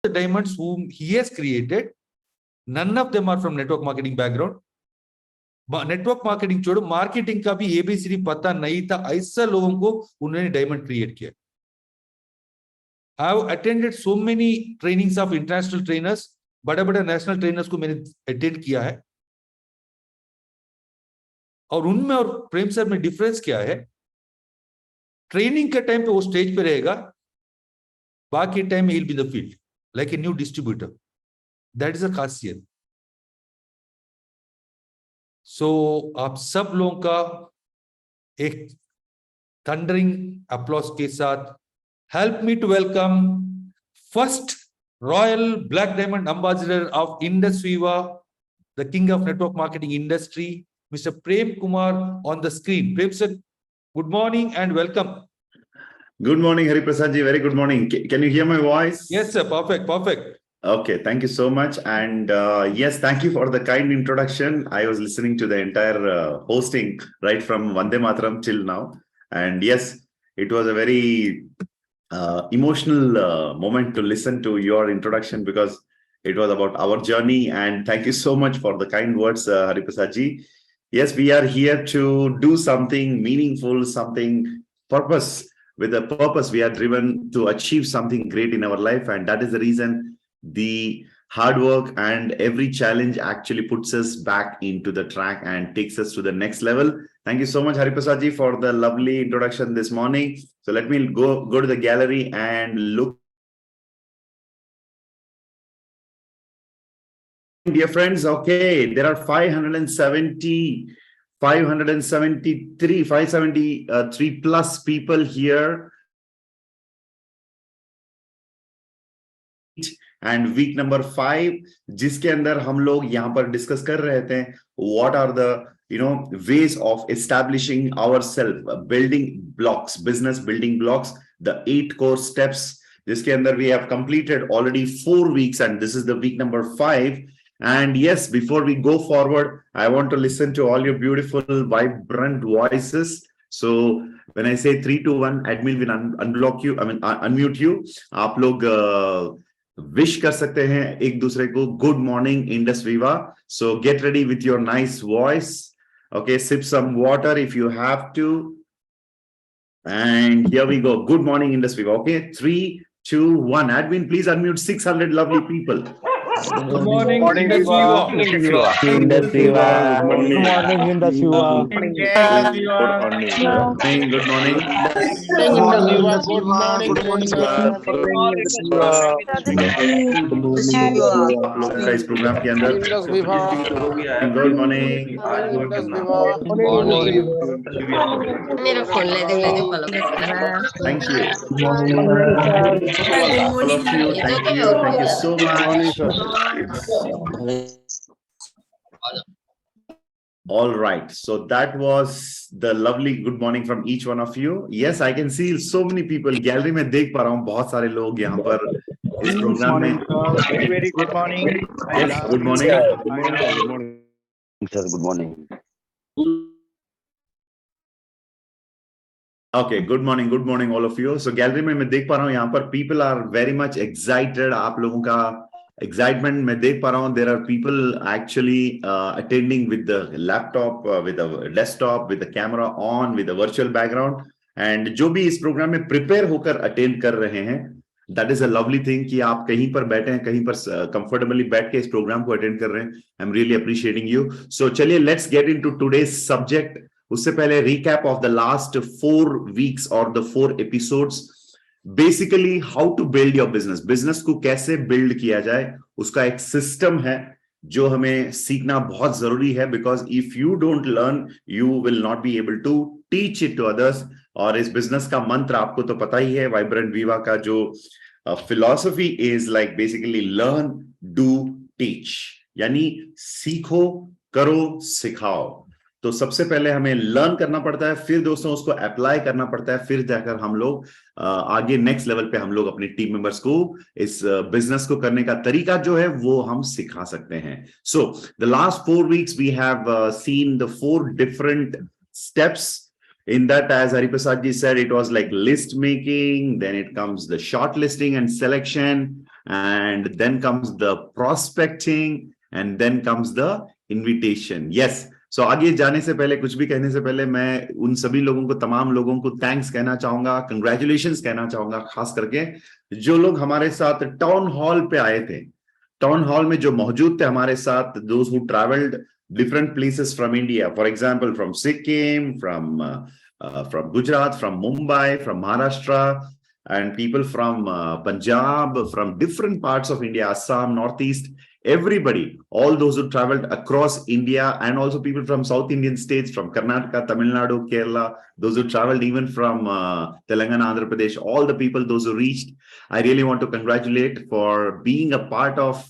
the diamonds whom he has created, none of them are from network marketing background. Network marketing छोड़ो, marketing का भी ABCD पता नहीं था, ऐसा लोगों को उन्होंने डायमंड क्रिएट किया. I have attended so many trainings of international trainers, बड़े-बड़े नेशनल ट्रेनर्स को मैंने अटेंड किया है, और उनमें और प्रेम सर में डिफरेंस क्या है? ट्रेनिंग के टाइम पे वो स्टेज पे रहेगा, बाकी टाइम में he'll be in the field like a new distributor. That is a खासियत. So आप सब लोगों का एक थंडरिंग अप्लॉज के साथ help me to welcome first Royal Black Diamond Ambassador of Indus Viva, the king of network marketing industry, Mr. Prem Kumar on the screen. Prem sir, good morning and welcome. Good morning, Hari Prasad ji. Very good morning. Can you hear my voice? Yes, sir. Perfect. Perfect. Okay. Thank you so much. And yes, thank you for the kind introduction. I was listening to the entire hosting right from Vande Mataram till now. And yes, it was a very emotional moment to listen to your introduction because it was about our journey. And thank you so much for the kind words, Hari Prasad ji. Yes, we are here to do something meaningful, something purpose. With a purpose, we are driven to achieve something great in our life. And that is the reason the hard work and every challenge actually puts us back into the track and takes us to the next level. Thank you so much, Hari Prasad ji, for the lovely introduction this morning. So let me go to the gallery and look. Dear friends, okay, there are 573 plus people here. And week number 5, जिसके अंदर हम लोग यहाँ पर discuss कर रहे थे what are the ways of establishing ourselves, building blocks, business building blocks, the 8 core steps, जिसके अंदर we have completed already 4 weeks and this is the week number 5. And yes, before we go forward, I want to listen to all your beautiful, vibrant voices. So when I say 3, 2, 1, admin will unmute you. आप लोग wish कर सकते हैं एक दूसरे को good morning Indus Viva. So get ready with your nice voice. Okay, sip some water if you have to. And here we go. Good morning Indus Viva. Okay, 3, 2, 1. Admin, please unmute 600 lovely people. Good morning, Indus Viva. Indus Viva. Indus Viva. Good morning, Indus Viva. Good morning. Good morning. इस programme के अंदर good morning मेरा phone ले दे मुझे follow thank you thank you so much All right, so that was the lovely good morning from each one of you. Yes, I can see so many people. Gallery में देख पा रहा हूँ बहुत सारे लोग यहाँ पर इस प्रोग्राम में. Very good morning. Yes, good morning. Good morning. Sir, good morning. Okay, good morning all of you. So gallery में मैं देख पा रहा हूँ यहाँ पर people are very much excited. आप लोगों का excitement मैं देख पा रहा हूँ. There are people actually attending with the laptop, with the desktop, with the camera on, with the virtual background. And जो भी इस प्रोग्राम में prepare होकर attend कर रहे हैं, that is a lovely thing कि आप कहीं पर बैठे हैं, कहीं पर comfortably बैठ के इस प्रोग्राम को attend कर रहे हैं. I'm really appreciating you. So चलिए let's get into today's subject. उससे पहले recap of the last 4 weeks or the 4 episodes. Basically how to build your business, business को कैसे बिल्ड किया जाए, उसका एक सिस्टम है जो हमें सीखना बहुत जरूरी है. Because if you don't learn you will not be able to teach it to others. और इस बिजनेस का मंत्र आपको तो पता ही है, वाइब्रेंट वीवा का जो philosophy is like basically learn do teach, यानी सीखो करो सिखाओ. तो सबसे पहले हमें लर्न करना पड़ता है, फिर दोस्तों उसको अप्लाई करना पड़ता है, फिर जाकर हम लोग आगे नेक्स्ट लेवल पे हम लोग अपने टीम मेंबर्स को इस बिजनेस को करने का तरीका जो है वो हम सिखा सकते हैं. So the last 4 weeks we have seen the 4 different steps. In that, as Hari Prasad ji said, it was like list making, then it comes the short listing and selection, and then comes the prospecting, and then comes the invitation. Yes. So आगे जाने से पहले, कुछ भी कहने से पहले, मैं उन सभी लोगों को, तमाम लोगों को थैंक्स कहना चाहूंगा, कंग्रेचुलेशंस कहना चाहूंगा, खास करके जो लोग हमारे साथ टाउन हॉल पे आए थे, टाउन हॉल में जो मौजूद थे हमारे साथ, those who travelled different places from India, for example, from Sikkim, from Gujarat, from Mumbai, from Maharashtra, and people from Punjab, from different parts of India, Assam, Northeast, everybody, all those who traveled across India, and also people from South Indian states, from Karnataka, Tamil Nadu, Kerala, those who traveled even from Telangana, Andhra Pradesh, all the people, those who reached, I really want to congratulate for being a part of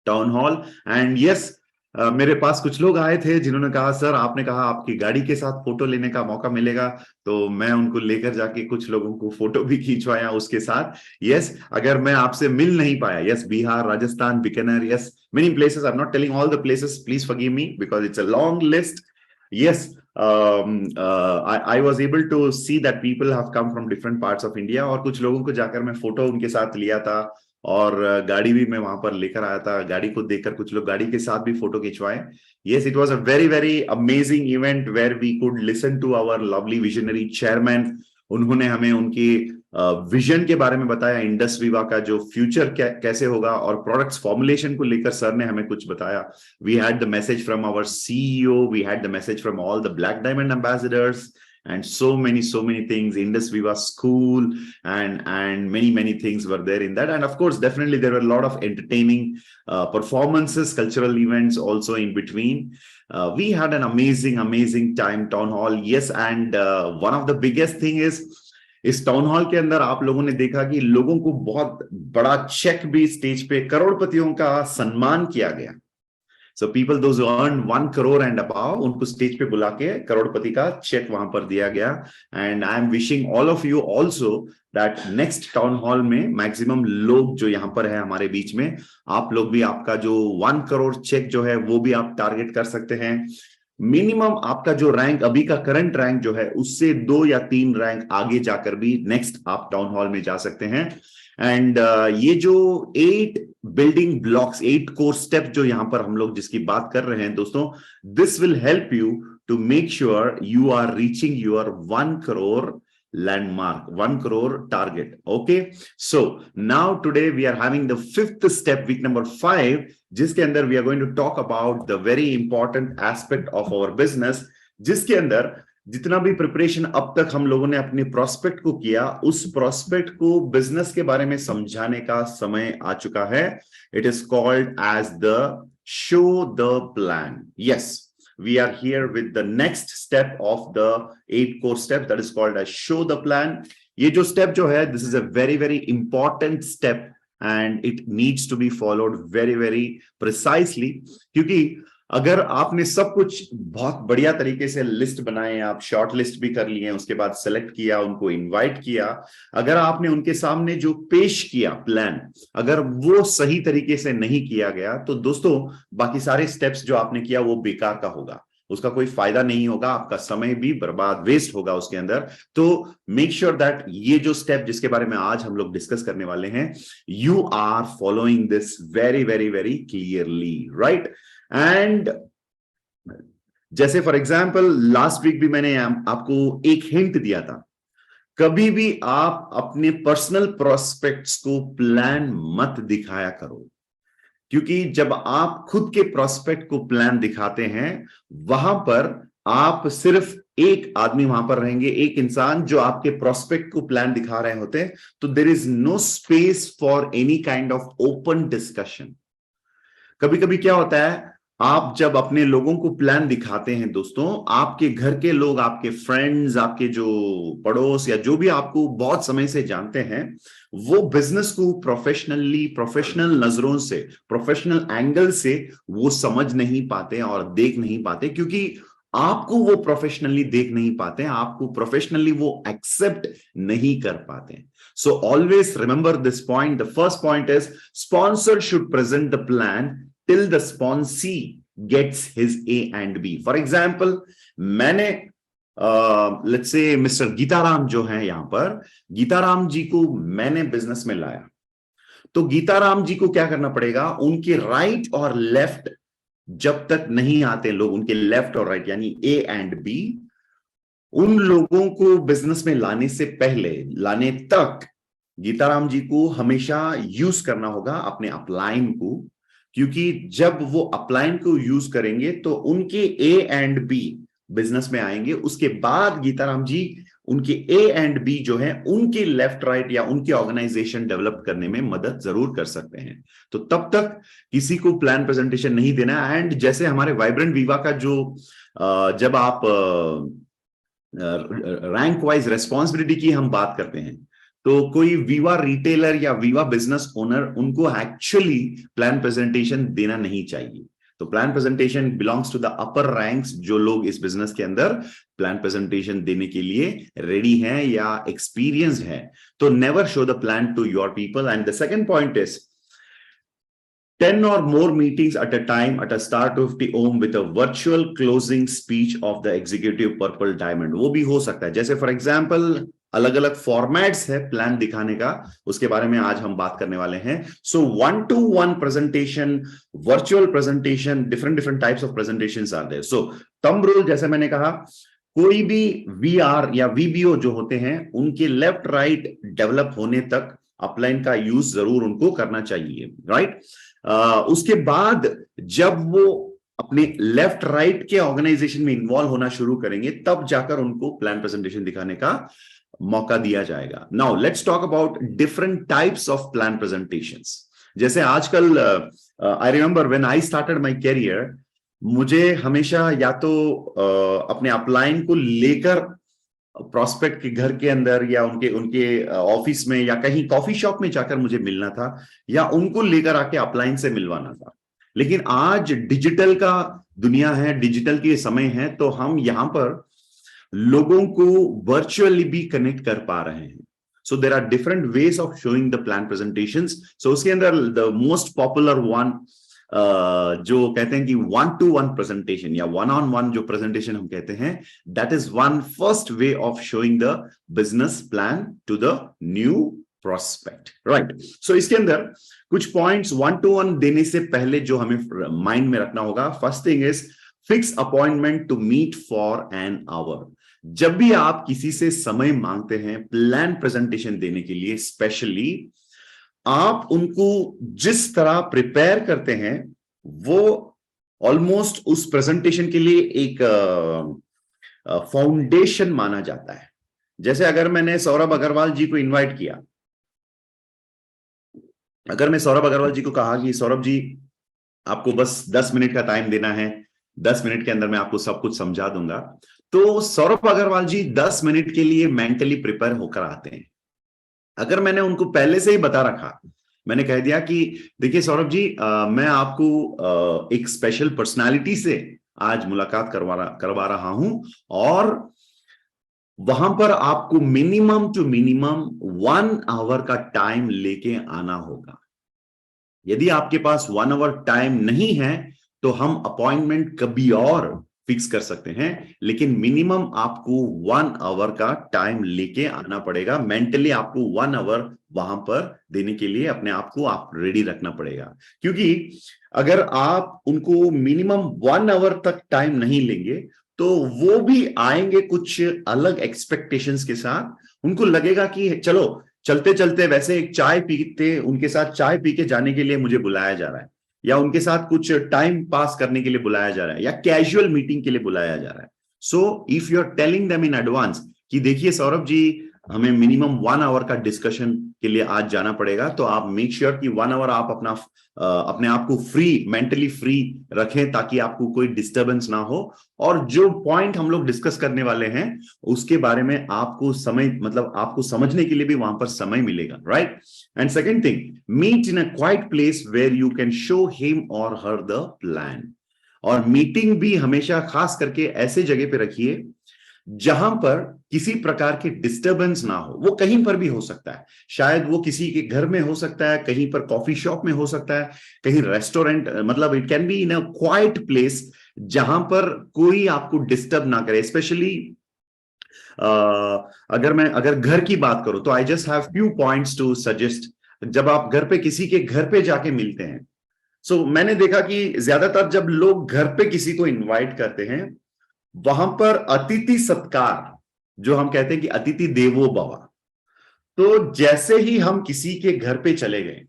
Town Hall. And yes, मेरे पास कुछ लोग आए थे जिन्होंने कहा, sir आपने कहा आपकी गाड़ी के साथ फोटो लेने का मौका मिलेगा, तो मैं उनको लेकर जाके कुछ लोगों को फोटो भी खींचवाया उसके साथ. यस, अगर मैं आपसे मिल नहीं पाया, yes, Bihar, Rajasthan, Bikaner, yes, many places, I am not telling all the places, please forgive me because it's a long list. Yes, I was able to see that people have come from different parts of India, और कुछ लोगों को जाकर मैं photo उनके साथ लिया था, और गाड़ी भी मैं वहां पर लेकर आया था. गाड़ी को देखकर कुछ लोग गाड़ी के साथ भी photo खिंचवाए. Yes, it was a very, very amazing event where we could listen to our lovely visionary chairman. उन्होंने हमें उनकी विजन के बारे में बताया, इंडस विवा का जो फ्यूचर कैसे होगा, और प्रोडक्ट्स फॉर्मुलेशन को लेकर सर ने हमें कुछ बताया. We had the message from our CEO, we had the message from all the black diamond ambassadors, and so many things. Indus Viva School and many things were there in that. And of course, definitely there were a lot of entertaining performances, cultural events also in between. We had an amazing time, Town Hall. Yes, and one of the biggest thing is, इस town hall के अंदर आप लोगों ने देखा कि लोगों को बहुत बड़ा चेक भी स्टेज पे करोड़पतियों का सम्मान किया गया. So people, those who earned 1 crore and above, उनको स्टेज पे बुला के करोड़पति का चेक वहां पर दिया गया. And I am wishing all of you also that next town hall में maximum लोग जो यहाँ पर है हमारे बीच में, आप लोग भी आपका जो 1 करोड़ चेक जो है वो भी आप टारगेट कर सकते हैं. मिनिमम आपका जो रैंक अभी का करंट रैंक जो है उससे 2 या 3 रैंक आगे जाकर भी नेक्स्ट आप टाउन हॉल में जा सकते हैं. एंड ये जो 8 बिल्डिंग ब्लॉक्स, 8 कोर स्टेप जो यहां पर हम लोग जिसकी बात कर रहे हैं दोस्तों, this will help you to make sure you are reaching your 1 crore landmark, 1 crore target. Okay, so now today we are having the 5th step, week number 5, जिसके अंदर we are going to talk about the very important aspect of our business, जिसके अंदर जितना भी preparation अब तक हम लोगों ने अपने प्रोस्पेक्ट को किया, उस प्रोस्पेक्ट को बिजनेस के बारे में समझाने का समय आ चुका है. It is called as the show the plan. Yes, we are here with the next step of the 8 core steps, that is called as show the plan. ये जो step जो है, this is a very important step and it needs to be followed very precisely. क्योंकि अगर आपने सब कुछ बहुत बढ़िया तरीके से लिस्ट बनाए, आप शॉर्ट लिस्ट भी कर लिए, उसके बाद सेलेक्ट किया, उनको इनवाइट किया, अगर आपने उनके सामने जो पेश किया प्लान, अगर वो सही तरीके से नहीं किया गया, तो दोस्तों बाकी सारे स्टेप्स जो आपने किया वो बेकार का होगा, उसका कोई फायदा नहीं होगा, आपका समय भी बर्बाद, वेस्ट होगा उसके अंदर. तो मेक श्योर दैट ये जो स्टेप जिसके बारे में आज हम लोग डिस्कस करने वाले हैं, you are following this very clearly, right. And जैसे फॉर एग्जाम्पल लास्ट वीक भी मैंने आपको एक हिंट दिया था, कभी भी आप अपने पर्सनल प्रोस्पेक्ट्स को प्लान मत दिखाया करो, क्योंकि जब आप खुद के प्रोस्पेक्ट को प्लान दिखाते हैं, वहां पर आप सिर्फ एक आदमी वहां पर रहेंगे, एक इंसान जो आपके प्रोस्पेक्ट को प्लान दिखा रहे होते हैं, तो there is no space for any kind of open discussion. कभी कभी क्या होता है, आप जब अपने लोगों को प्लान दिखाते हैं दोस्तों, आपके घर के लोग, आपके फ्रेंड्स, आपके जो पड़ोस या जो भी आपको बहुत समय से जानते हैं, वो बिजनेस को प्रोफेशनल नजरों से, प्रोफेशनल एंगल से वो समझ नहीं पाते और देख नहीं पाते, क्योंकि आपको वो प्रोफेशनली देख नहीं पाते, आपको प्रोफेशनली वो एक्सेप्ट नहीं कर पाते. So always remember this point. The first point is sponsor should present the plan till the sponsee gets his A and B. For example, मैंने let's say मिस्टर गीताराम जो है यहां पर, गीताराम जी को मैंने बिजनेस में लाया, तो गीताराम जी को क्या करना पड़ेगा, उनके राइट और लेफ्ट जब तक नहीं आते लोग, उनके लेफ्ट और राइट यानी ए एंड बी, उन लोगों को बिजनेस में लाने से पहले, लाने तक गीताराम जी को हमेशा यूज करना होगा अपने अपलाइन को, क्योंकि जब वो अपलाइन को यूज करेंगे तो उनके ए एंड बी बिजनेस में आएंगे। उसके बाद गीताराम जी उनके ए एंड बी जो है उनके लेफ्ट राइट या उनके ऑर्गेनाइजेशन डेवलप करने में मदद जरूर कर सकते हैं। तो तब तक किसी को प्लान प्रेजेंटेशन नहीं देना। एंड जैसे हमारे वाइब्रेंट वीवा का जो जब आप रैंक वाइज रेस्पॉन्सिबिलिटी की हम बात करते हैं, तो कोई वीवा रिटेलर या वीवा बिजनेस ओनर, उनको एक्चुअली प्लान प्रेजेंटेशन देना नहीं चाहिए। तो plan presentation belongs to the upper ranks, जो लोग इस बिजनेस के अंदर प्लान प्रेजेंटेशन देने के लिए रेडी हैं या एक्सपीरियंस्ड हैं। तो never show the plan to your people. And the second point is 10 or more meetings at a time at a start of the OM with a virtual closing speech of the executive purple diamond। वो भी हो सकता है, जैसे for example अलग अलग formats है plan दिखाने का, उसके बारे में आज हम बात करने वाले हैं। So 1-to-1 presentation, virtual presentation, different types of presentations are there. So thumb rule, जैसे मैंने कहा, कोई भी वीआर या वीबीओ जो होते हैं उनके लेफ्ट राइट डेवलप होने तक अपलाइन का यूज जरूर उनको करना चाहिए, राइट। उसके बाद जब वो अपने लेफ्ट राइट के ऑर्गेनाइजेशन में इन्वॉल्व होना शुरू करेंगे, तब जाकर उनको प्लान प्रेजेंटेशन दिखाने का मौका दिया जाएगा। Now let's talk about different types of plan presentations. जैसे आजकल I remember when I started my career, मुझे हमेशा या तो अपने अपलाइन को लेकर प्रोस्पेक्ट के घर के अंदर या उनके ऑफिस में या कहीं कॉफी शॉप में जाकर मुझे मिलना था, या उनको लेकर आके अपलाइन से मिलवाना था। लेकिन आज डिजिटल का दुनिया है, डिजिटल के समय है, तो हम यहां पर लोगों को वर्चुअली भी कनेक्ट कर पा रहे हैं। So there are different ways of showing the plan presentations. So उसके अंदर द मोस्ट पॉपुलर वन जो कहते हैं कि 1-to-1 प्रेजेंटेशन या 1-on-1 जो प्रेजेंटेशन हम कहते हैं, that is one first way of showing the business plan to the new prospect, right. So इसके अंदर कुछ पॉइंट्स 1-to-1 देने से पहले जो हमें माइंड में रखना होगा। First thing is fix appointment to meet for an hour. जब भी आप किसी से समय मांगते हैं प्लान प्रेजेंटेशन देने के लिए, स्पेशली आप उनको जिस तरह प्रिपेयर करते हैं वो ऑलमोस्ट उस प्रेजेंटेशन के लिए एक फाउंडेशन माना जाता है। जैसे अगर मैंने सौरभ अग्रवाल जी को इनवाइट किया, अगर मैं सौरभ अग्रवाल जी को कहा कि सौरभ जी आपको बस 10 मिनट का टाइम देना है, 10 मिनट के अंदर मैं आपको सब कुछ समझा दूंगा, तो सौरभ अग्रवाल जी 10 मिनट के लिए मेंटली प्रिपेयर होकर आते हैं। अगर मैंने उनको पहले से ही बता रखा, मैंने कह दिया कि देखिए सौरभ जी, मैं आपको एक स्पेशल पर्सनालिटी से आज मुलाकात करवा रहा हूं, और वहां पर आपको मिनिमम टू मिनिमम 1 आवर का टाइम लेके आना होगा। यदि आपके पास 1 आवर टाइम नहीं है तो हम अपॉइंटमेंट कभी और फिक्स कर सकते हैं, लेकिन मिनिमम आपको 1 आवर का टाइम लेके आना पड़ेगा। मेंटली आपको 1 आवर वहां पर देने के लिए अपने आप को आप रेडी रखना पड़ेगा, क्योंकि अगर आप उनको मिनिमम 1 आवर तक टाइम नहीं लेंगे तो वो भी आएंगे कुछ अलग एक्सपेक्टेशंस के साथ। उनको लगेगा कि चलो चलते चलते वैसे एक चाय पीते, उनके साथ चाय पी के जाने के लिए मुझे बुलाया जा रहा है, या उनके साथ कुछ टाइम पास करने के लिए बुलाया जा रहा है, या कैजुअल मीटिंग के लिए बुलाया जा रहा है। So if you are telling them in advance कि देखिए सौरभ जी, हमें मिनिमम 1 आवर का डिस्कशन के लिए आज जाना पड़ेगा, तो आप मेक श्योर कि 1 आवर आप अपने आप को फ्री, मेंटली फ्री रखें, ताकि आपको कोई डिस्टर्बेंस ना हो, और जो पॉइंट हम लोग डिस्कस करने वाले हैं उसके बारे में आपको समय, मतलब आपको समझने के लिए भी वहां पर समय मिलेगा, right. And second thing, meet in a quiet place where you can show him or her the plan. और मीटिंग भी हमेशा खास करके ऐसे जगह पे रखिए जहां पर किसी प्रकार की डिस्टरबेंस ना हो। वो कहीं पर भी हो सकता है, शायद वो किसी के घर में हो सकता है, कहीं पर कॉफी शॉप में हो सकता है, कहीं रेस्टोरेंट, मतलब it can be in a quiet place जहां पर कोई आपको डिस्टर्ब ना करे। स्पेशली अगर घर की बात करूं तो I just have few points to suggest जब आप घर पे किसी के घर पे जाके मिलते हैं, सो मैंने देखा कि ज्यादातर जब लोग घर पे किसी को इनवाइट करते हैं, वहां पर अतिथि सत्कार, जो हम कहते हैं कि अतिथि देवो भव, तो जैसे ही हम किसी के घर पे चले गए,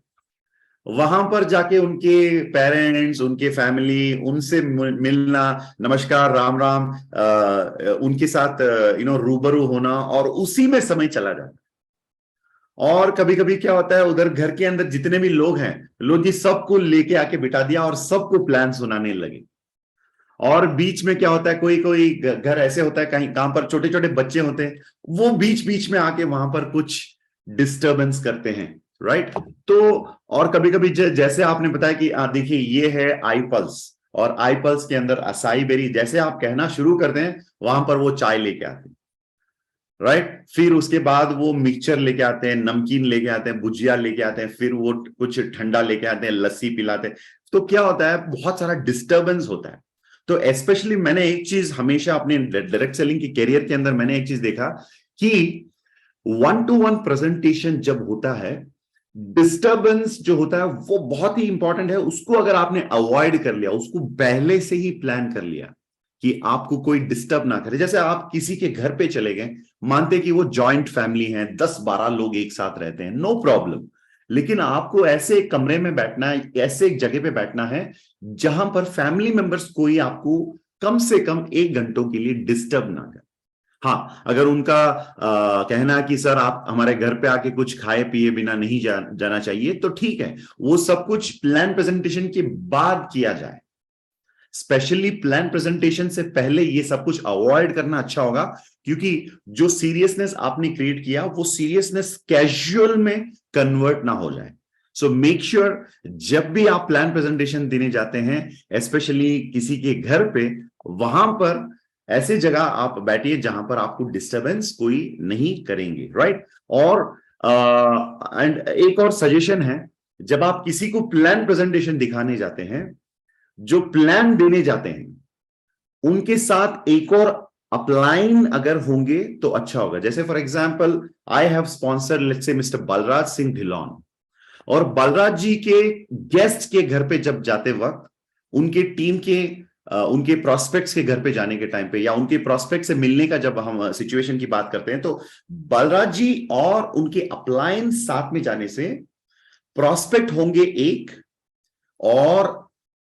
वहां पर जाके उनके पेरेंट्स, उनके फैमिली, उनसे मिलना, नमस्कार, राम राम, उनके साथ रूबरू होना, और उसी में समय चला जाता है। और कभी कभी क्या होता है, उधर घर के अंदर जितने भी लोग हैं, लोग जी सबको लेके आके बिठा दिया और सबको प्लान सुनाने लगे। और बीच में क्या होता है, कोई कोई घर ऐसे होता है कहीं कहां पर छोटे छोटे बच्चे होते हैं, वो बीच बीच में आके वहां पर कुछ डिस्टरबेंस करते हैं, राइट। तो और कभी कभी जैसे आपने बताया कि देखिए ये है आई पल्स, और आई पल्स के अंदर असाई बेरी, जैसे आप कहना शुरू करते हैं वहां पर वो चाय लेके आते हैं, राइट। फिर उसके बाद वो मिक्सचर लेके आते हैं, नमकीन लेके आते हैं, भुजिया लेके आते हैं, फिर वो कुछ ठंडा लेके आते हैं, लस्सी पिलाते हैं। तो क्या होता है, बहुत सारा डिस्टरबेंस होता है। तो स्पेशली मैंने एक चीज हमेशा अपने डायरेक्ट सेलिंग के कैरियर के अंदर मैंने एक चीज देखा कि 1-to-1 प्रेजेंटेशन जब होता है, डिस्टरबेंस जो होता है वो बहुत ही इंपॉर्टेंट है। उसको अगर आपने अवॉइड कर लिया, उसको पहले से ही प्लान कर लिया कि आपको कोई डिस्टर्ब ना करे। जैसे आप किसी के घर पे चले गए, मानते कि वो जॉइंट फैमिली है, 10-12 लोग एक साथ रहते हैं, नो प्रॉब्लम, लेकिन आपको ऐसे एक कमरे में बैठना है, ऐसे एक जगह पे बैठना है जहां पर फैमिली मेंबर्स कोई आपको कम से कम 1 घंटों के लिए डिस्टर्ब ना करे। हाँ, अगर उनका कहना है कि सर आप हमारे घर पे आके कुछ खाए पिए बिना नहीं जाना चाहिए, तो ठीक है, वो सब कुछ प्लान प्रेजेंटेशन के बाद किया जाए। स्पेशली प्लान प्रेजेंटेशन से पहले ये सब कुछ अवॉइड करना अच्छा होगा, क्योंकि जो सीरियसनेस आपने क्रिएट किया, वो सीरियसनेस कैजुअल में कन्वर्ट ना हो जाए। सो मेक श्योर जब भी आप प्लान प्रेजेंटेशन देने जाते हैं, स्पेशली किसी के घर पे, वहां पर ऐसे जगह आप बैठिए जहां पर आपको डिस्टरबेंस कोई नहीं करेंगे, राइट। और एंड एक और सजेशन है, जब आप किसी को प्लान प्रेजेंटेशन दिखाने जाते हैं, जो प्लान देने जाते हैं उनके साथ एक और अपलाइन अगर होंगे तो अच्छा होगा। जैसे for example, I have sponsored let's say mister Balraj Singh Dhillon, और बलराज जी के गेस्ट के घर पे जब जाते वक्त, उनके टीम के उनके प्रोस्पेक्ट्स के घर पे जाने के टाइम पे, या उनके प्रोस्पेक्ट से मिलने का जब हम सिचुएशन की बात करते हैं, तो बलराज जी और उनके अपलाइन साथ में जाने से प्रोस्पेक्ट होंगे एक, और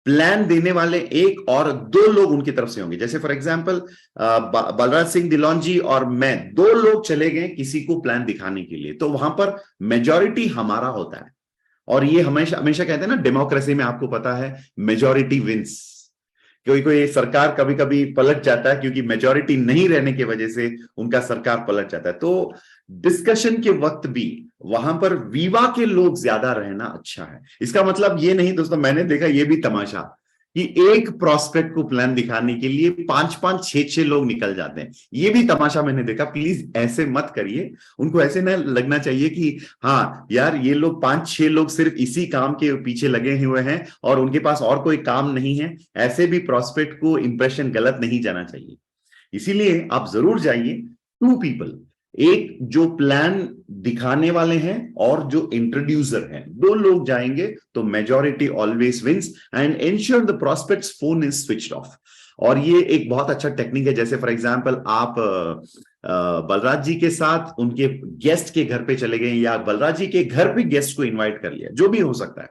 प्लान देने वाले एक, और 2 लोग उनकी तरफ से होंगे। जैसे फॉर एग्जांपल बलराज सिंह ढिलोन जी और मैं, 2 लोग चले गए किसी को प्लान दिखाने के लिए, तो वहां पर मेजॉरिटी हमारा होता है। और ये हमेशा हमेशा कहते हैं ना, डेमोक्रेसी में आपको पता है मेजॉरिटी विंस। कोई कोई सरकार कभी कभी पलट जाता है क्योंकि मेजॉरिटी नहीं रहने की वजह से उनका सरकार पलट जाता है। तो डिस्कशन के वक्त भी वहां पर विवा के लोग ज्यादा रहना अच्छा है। इसका मतलब ये नहीं दोस्तों, मैंने देखा ये भी तमाशा कि एक प्रोस्पेक्ट को प्लान दिखाने के लिए 5-5, 6-6 लोग निकल जाते हैं। ये भी तमाशा मैंने देखा। प्लीज ऐसे मत करिए। उनको ऐसे ना लगना चाहिए कि हाँ यार, ये लोग 5-6 लोग सिर्फ इसी काम के पीछे लगे हुए हैं और उनके पास और कोई काम नहीं है। ऐसे भी प्रोस्पेक्ट को इंप्रेशन गलत नहीं जाना चाहिए। इसीलिए आप जरूर जाइए 2 पीपल, एक जो प्लान दिखाने वाले हैं और जो इंट्रोड्यूसर हैं, 2 लोग जाएंगे तो majority always wins, and ensure the prospects phone is switched off. और ये एक बहुत अच्छा टेक्निक है। जैसे फॉर एग्जांपल, आप बलराज जी के साथ उनके गेस्ट के घर पे चले गए, या बलराज जी के घर पे गेस्ट को इन्वाइट कर लिया, जो भी हो सकता है,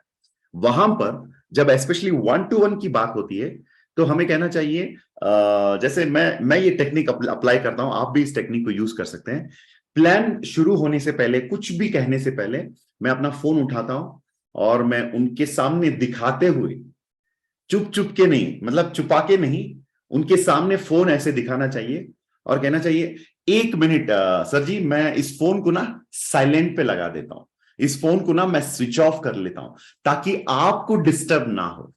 वहां पर जब स्पेशली 1-to-1 की बात होती है, तो हमें कहना चाहिए, जैसे मैं ये टेक्निक अप्लाई करता हूं, आप भी इस टेक्निक को यूज कर सकते हैं। प्लान शुरू होने से पहले, कुछ भी कहने से पहले, मैं अपना फोन उठाता हूं और मैं उनके सामने दिखाते हुए, चुप चुप के नहीं, मतलब छुपा के नहीं, उनके सामने फोन ऐसे दिखाना चाहिए और कहना चाहिए, 1 मिनट सर जी, मैं इस फोन को ना साइलेंट पे लगा देता हूं, इस फोन को ना मैं स्विच ऑफ कर लेता हूं ताकि आपको डिस्टर्ब ना हो।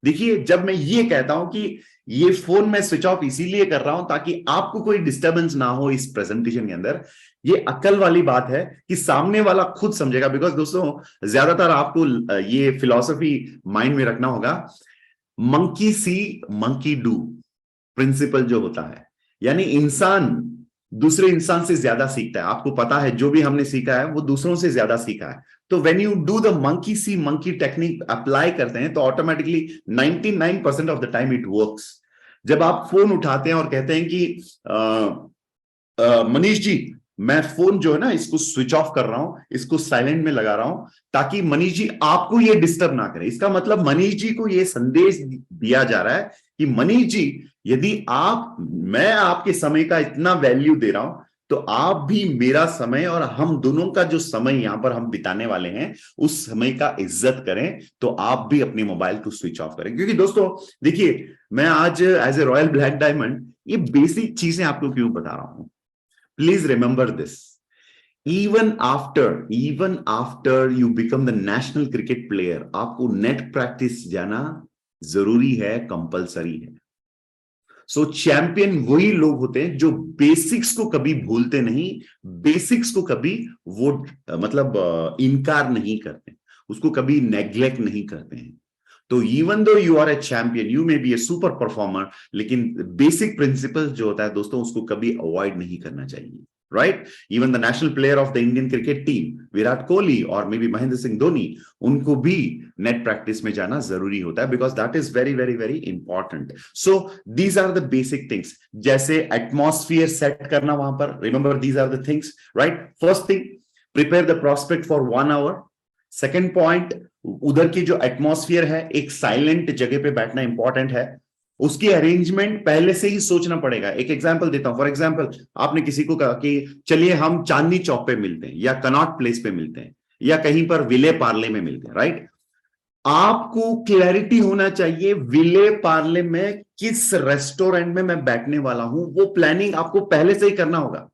देखिए, जब मैं ये कहता हूं कि ये फोन मैं स्विच ऑफ इसीलिए कर रहा हूं ताकि आपको कोई डिस्टरबेंस ना हो इस प्रेजेंटेशन के अंदर, ये अकल वाली बात है कि सामने वाला खुद समझेगा। बिकॉज दोस्तों, ज्यादातर आपको ये फिलॉसफी माइंड में रखना होगा, monkey see monkey do principle जो होता है, यानी इंसान दूसरे इंसान से ज्यादा सीखता है। आपको पता है, जो भी हमने सीखा है वो दूसरों से ज्यादा सीखा है। तो when you do the monkey see monkey technique apply करते हैं तो automatically 99% of the time it works. जब आप फोन उठाते हैं और कहते हैं कि मनीष जी मैं फोन जो है ना इसको स्विच ऑफ कर रहा हूं, इसको साइलेंट में लगा रहा हूं ताकि मनीष जी आपको ये डिस्टर्ब ना करे। इसका मतलब मनीष जी को ये संदेश दिया जा रहा है कि मनीष जी यदि मैं आपके समय का इतना वैल्यू दे रहा हूं तो आप भी मेरा समय और हम दोनों का जो समय यहां पर हम बिताने वाले हैं उस समय का इज्जत करें, तो आप भी अपने मोबाइल को स्विच ऑफ करें। क्योंकि दोस्तों देखिए मैं आज as a royal black diamond ये बेसिक चीजें आपको क्यों बता रहा हूं। Please remember this. Even after you become the national cricket player, आपको नेट प्रैक्टिस जाना जरूरी है, कंपलसरी है। सो चैंपियन वही लोग होते हैं जो बेसिक्स को कभी भूलते नहीं, बेसिक्स को कभी वो मतलब इनकार नहीं करते, उसको कभी नेग्लेक्ट नहीं करते हैं। तो even though you are a champion, you may be a super performer, लेकिन बेसिक प्रिंसिपल जो होता है दोस्तों उसको कभी अवॉइड नहीं करना चाहिए, right. Even the national player of the Indian cricket team Virat Kohli or may be Mahendra Singh Dhoni, उनको भी नेट प्रैक्टिस में जाना जरूरी होता है because that is very very very important. So these are the basic things, जैसे एटमॉस्फियर सेट करना वहां पर, remember these are the things, right. First thing, prepare the prospect for 1 hour। Second point, उधर की जो एटमॉस्फियर है एक silent जगह पे बैठना इंपॉर्टेंट है, उसकी अरेंजमेंट पहले से ही सोचना पड़ेगा। एक एग्जांपल देता हूं, फॉर एग्जांपल आपने किसी को कहा कि चलिए हम चांदनी चौक पे मिलते हैं या कनॉट प्लेस पे मिलते हैं या कहीं पर विले पार्ले में मिलते हैं, राइट। आपको क्लैरिटी होना चाहिए विले पार्ले में किस रेस्टोरेंट में मैं बैठने वाला हूं, वो प्लानिंग आपको पहले से ही करना होगा।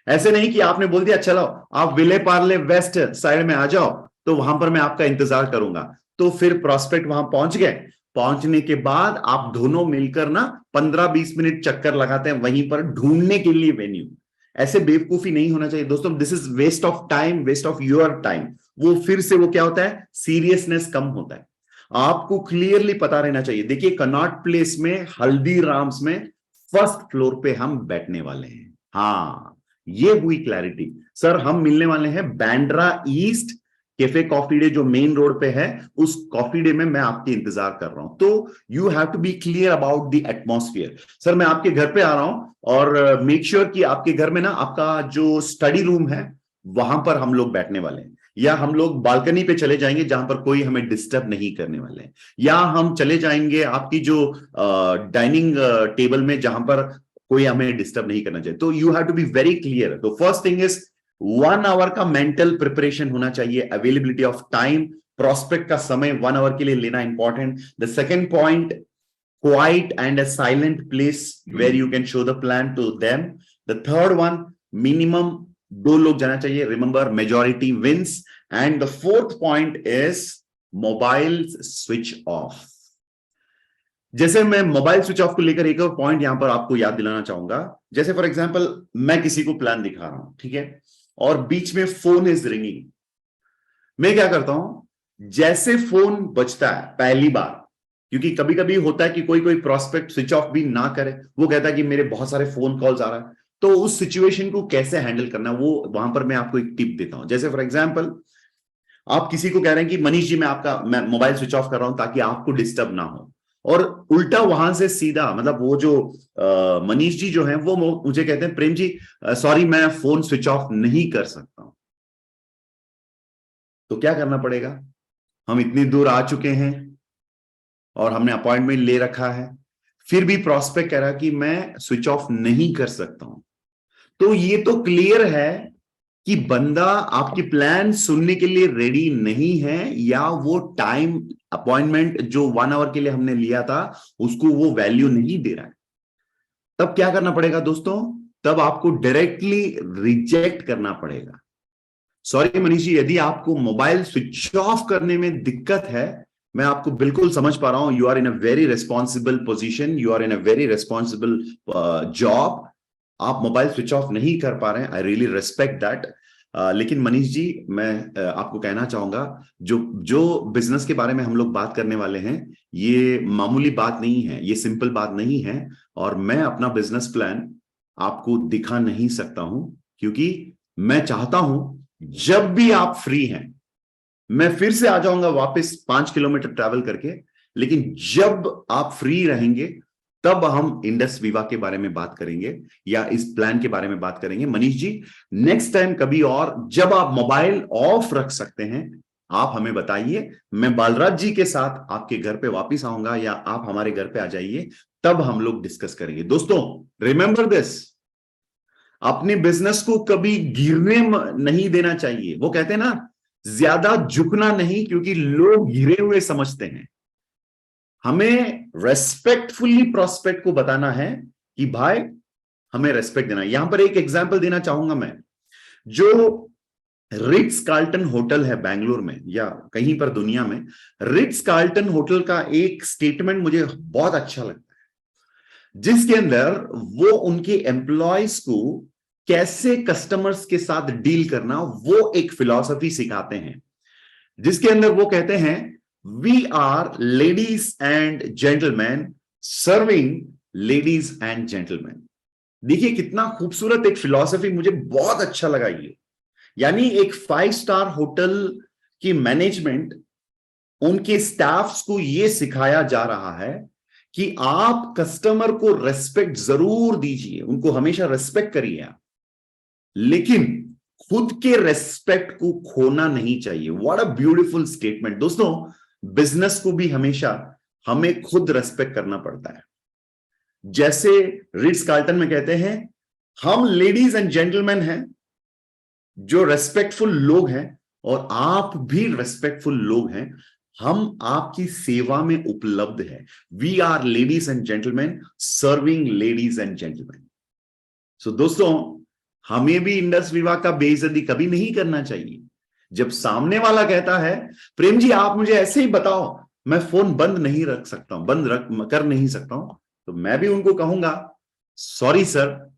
ऐसे नहीं कि आपने बोल दिया चलो आप विले पार्ले वेस्ट साइड में आ जाओ तो वहां पर मैं आपका इंतजार करूंगा, तो फिर प्रॉस्पेक्ट वहां पहुंच गए, पहुंचने के बाद आप दोनों मिलकर ना 15-20 मिनट चक्कर लगाते हैं वहीं पर ढूंढने के लिए वेन्यू। ऐसे बेवकूफी नहीं होना चाहिए दोस्तों, this is waste of time, waste of your time. वो फिर से वो क्या होता है, सीरियसनेस कम होता है। आपको क्लियरली पता रहना चाहिए। देखिए कनॉट प्लेस में हल्दीराम्स में फर्स्ट फ्लोर पे हम बैठने वाले हैं, हाँ ये हुई क्लैरिटी। सर हम मिलने वाले हैं Bandra east cafe coffee day जो मेन रोड पे है, उस कॉफी डे में मैं आपके इंतजार कर रहा हूं। तो you have to be clear about the atmosphere. Sir मैं आपके घर पे आ रहा हूं और मेक श्योर कि आपके घर में ना आपका जो स्टडी रूम है वहां पर हम लोग बैठने वाले हैं, या हम लोग बालकनी पे चले जाएंगे जहां पर कोई हमें डिस्टर्ब नहीं करने वाले हैं, या हम चले जाएंगे आपकी जो डाइनिंग टेबल में जहां पर कोई हमें डिस्टर्ब नहीं करना चाहिए। तो you have to be very clear. तो फर्स्ट थिंग इज 1 hour का मेंटल प्रिपरेशन होना चाहिए, अवेलेबिलिटी ऑफ टाइम, प्रोस्पेक्ट का समय 1 hour के लिए लेना important. The second point, quiet and a silent place where you can show the plan to them. The third one, minimum 2 लोग जाना चाहिए, remember majority wins. And the fourth point is mobile switch off. जैसे मैं mobile switch of को लेकर एक और point यहां पर आपको याद दिलाना चाहूंगा। जैसे फॉर एग्जांपल मैं किसी को प्लान दिखा रहा हूं, ठीक है, और बीच में फोन इज रिंगिंग, मैं क्या करता हूं, जैसे फोन बजता है पहली बार, क्योंकि कभी कभी होता है कि कोई प्रोस्पेक्ट स्विच ऑफ भी ना करे, वो कहता है कि मेरे बहुत सारे फोन कॉल्स आ रहा है, तो उस सिचुएशन को कैसे हैंडल करना है वो वहां पर मैं आपको एक टिप देता हूं। जैसे फॉर एग्जांपल आप किसी को कह रहे हैं कि मनीष जी मैं मोबाइल स्विच ऑफ कर रहा हूं ताकि आपको डिस्टर्ब ना हो, और उल्टा वहां से सीधा मतलब वो जो मनीष जी जो हैं वो मुझे कहते हैं प्रेम जी सॉरी मैं फोन स्विच ऑफ नहीं कर सकता हूं। तो क्या करना पड़ेगा, हम इतनी दूर आ चुके हैं और हमने अपॉइंटमेंट ले रखा है, फिर भी प्रॉस्पेक्ट कह रहा कि मैं स्विच ऑफ नहीं कर सकता हूं। तो ये तो क्लियर है कि बंदा आपकी प्लान सुनने के लिए रेडी नहीं है, या वो टाइम अपॉइंटमेंट जो 1 hour के लिए हमने लिया था उसको वो वैल्यू नहीं दे रहा है। तब क्या करना पड़ेगा दोस्तों, तब आपको डायरेक्टली रिजेक्ट करना पड़ेगा। सॉरी मनीष जी, यदि आपको मोबाइल स्विच ऑफ करने में दिक्कत है, मैं आपको बिल्कुल समझ पा रहा हूं, you are in a very responsible position, you are in a very responsible job, आप मोबाइल स्विच ऑफ नहीं कर पा रहे हैं, आई रियली रिस्पेक्ट दैट। लेकिन मनीष जी मैं आपको कहना चाहूंगा, जो बिजनेस के बारे में हम लोग बात करने वाले हैं ये मामूली बात नहीं है, ये सिंपल बात नहीं है, और मैं अपना बिजनेस प्लान आपको दिखा नहीं सकता हूं, क्योंकि मैं चाहता हूं जब भी आप फ्री हैं मैं फिर से आ जाऊंगा वापस 5 किलोमीटर ट्रैवल करके, लेकिन जब आप फ्री रहेंगे तब हम इंडस विवा के बारे में बात करेंगे या इस प्लान के बारे में बात करेंगे। मनीष जी, नेक्स्ट टाइम कभी और जब आप मोबाइल ऑफ रख सकते हैं आप हमें बताइए, मैं बालराज जी के साथ आपके घर पे वापस आऊंगा या आप हमारे घर पे आ जाइए, तब हम लोग डिस्कस करेंगे। दोस्तों रिमेंबर दिस, अपने बिजनेस को कभी गिरने नहीं देना चाहिए। वो कहते हैं ना, ज्यादा झुकना नहीं, क्योंकि लोग गिरे हुए समझते हैं। हमें रेस्पेक्टफुली प्रोस्पेक्ट को बताना है कि भाई हमें रेस्पेक्ट देना है। यहां पर एक एग्जांपल देना चाहूंगा मैं, जो रिट्स कार्ल्टन होटल है बेंगलुरु में या कहीं पर दुनिया में, रिट्स कार्ल्टन होटल का एक स्टेटमेंट मुझे बहुत अच्छा लगता है, जिसके अंदर वो उनके एम्प्लॉयज को कैसे कस्टमर्स के साथ डील करना, वो एक फिलॉसफी सिखाते हैं, जिसके अंदर वो कहते हैं we are ladies and gentlemen serving ladies and gentlemen. देखिए कितना खूबसूरत एक फिलॉसफी, मुझे बहुत अच्छा लगा ये। यानी एक 5 स्टार होटल की मैनेजमेंट उनके स्टाफ्स को यह सिखाया जा रहा है कि आप कस्टमर को रेस्पेक्ट जरूर दीजिए, उनको हमेशा रेस्पेक्ट करिए आप, लेकिन खुद के रेस्पेक्ट को खोना नहीं चाहिए। What a beautiful statement. दोस्तों बिजनेस को भी हमेशा हमें खुद रेस्पेक्ट करना पड़ता है। जैसे रिट्स कार्ल्टन में कहते हैं, हम लेडीज एंड जेंटलमैन हैं जो रेस्पेक्टफुल लोग हैं, और आप भी रेस्पेक्टफुल लोग हैं, हम आपकी सेवा में उपलब्ध है। We are ladies and gentlemen serving ladies and gentlemen. So दोस्तों हमें भी इंडस विवा का बेइज्जती कभी नहीं करना चाहिए। जब सामने वाला कहता है प्रेम जी आप मुझे ऐसे ही बताओ, मैं फोन बंद नहीं रख सकता हूं, कर नहीं सकता हूं, तो मैं भी उनको कहूंगा सॉरी सर,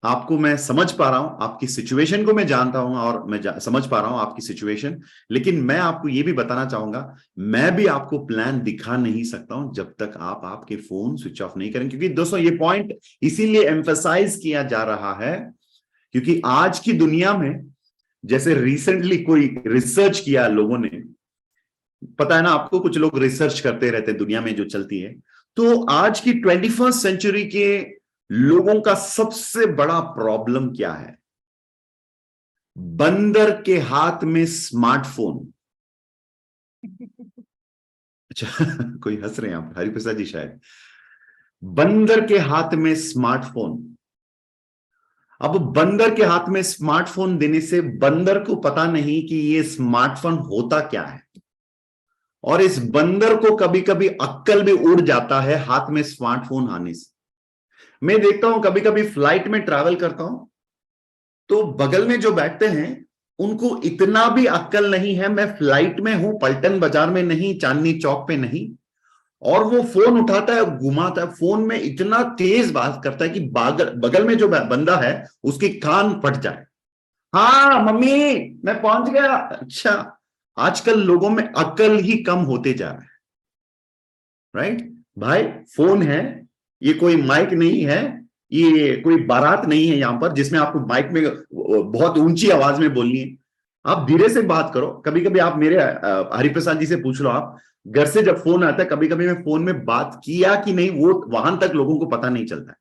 आपको मैं समझ पा रहा हूं, आपकी सिचुएशन को मैं जानता हूं और मैं समझ पा रहा हूं आपकी सिचुएशन, लेकिन मैं आपको यह भी बताना चाहूंगा, मैं भी आपको प्लान दिखा नहीं सकता हूं जब तक आप आपके फोन स्विच ऑफ नहीं करें। क्योंकि दोस्तों ये पॉइंट इसीलिए एम्फसाइज किया जा रहा है क्योंकि आज की दुनिया में, जैसे रिसेंटली कोई रिसर्च किया लोगों ने, पता है ना आपको, कुछ लोग रिसर्च करते रहते हैं दुनिया में जो चलती है, तो आज की 21st सेंचुरी के लोगों का सबसे बड़ा प्रॉब्लम क्या है? बंदर के हाथ में स्मार्टफोन। अच्छा कोई हंस रहे हैं आप, हरिप्रसाद जी शायद। बंदर के हाथ में स्मार्टफोन। अब बंदर के हाथ में स्मार्टफोन देने से बंदर को पता नहीं कि ये स्मार्टफोन होता क्या है, और इस बंदर को कभी कभी अक्ल भी उड़ जाता है हाथ में स्मार्टफोन आने से। मैं देखता हूं कभी कभी फ्लाइट में ट्रैवल करता हूं तो बगल में जो बैठते हैं उनको इतना भी अक्ल नहीं है, मैं फ्लाइट में हूं, पलटन बाजार में नहीं, चांदनी चौक पे नहीं, और वो फोन उठाता है, घुमाता है, फोन में इतना तेज बात करता है कि बगल में जो बंदा है उसके कान फट जाए। हाँ मम्मी मैं पहुंच गया। अच्छा, आजकल लोगों में अक्ल ही कम होते जा रहा है, राइट भाई? फोन है, ये कोई माइक नहीं है, ये कोई बारात नहीं है यहां पर जिसमें आपको माइक में बहुत ऊंची आवाज में बोलनी है। आप धीरे से बात करो। कभी कभी आप मेरे हरिप्रसाद जी से पूछ लो, आप घर से जब फोन आता है, कभी कभी मैं फोन में बात किया कि नहीं वो वहां तक लोगों को पता नहीं चलता है।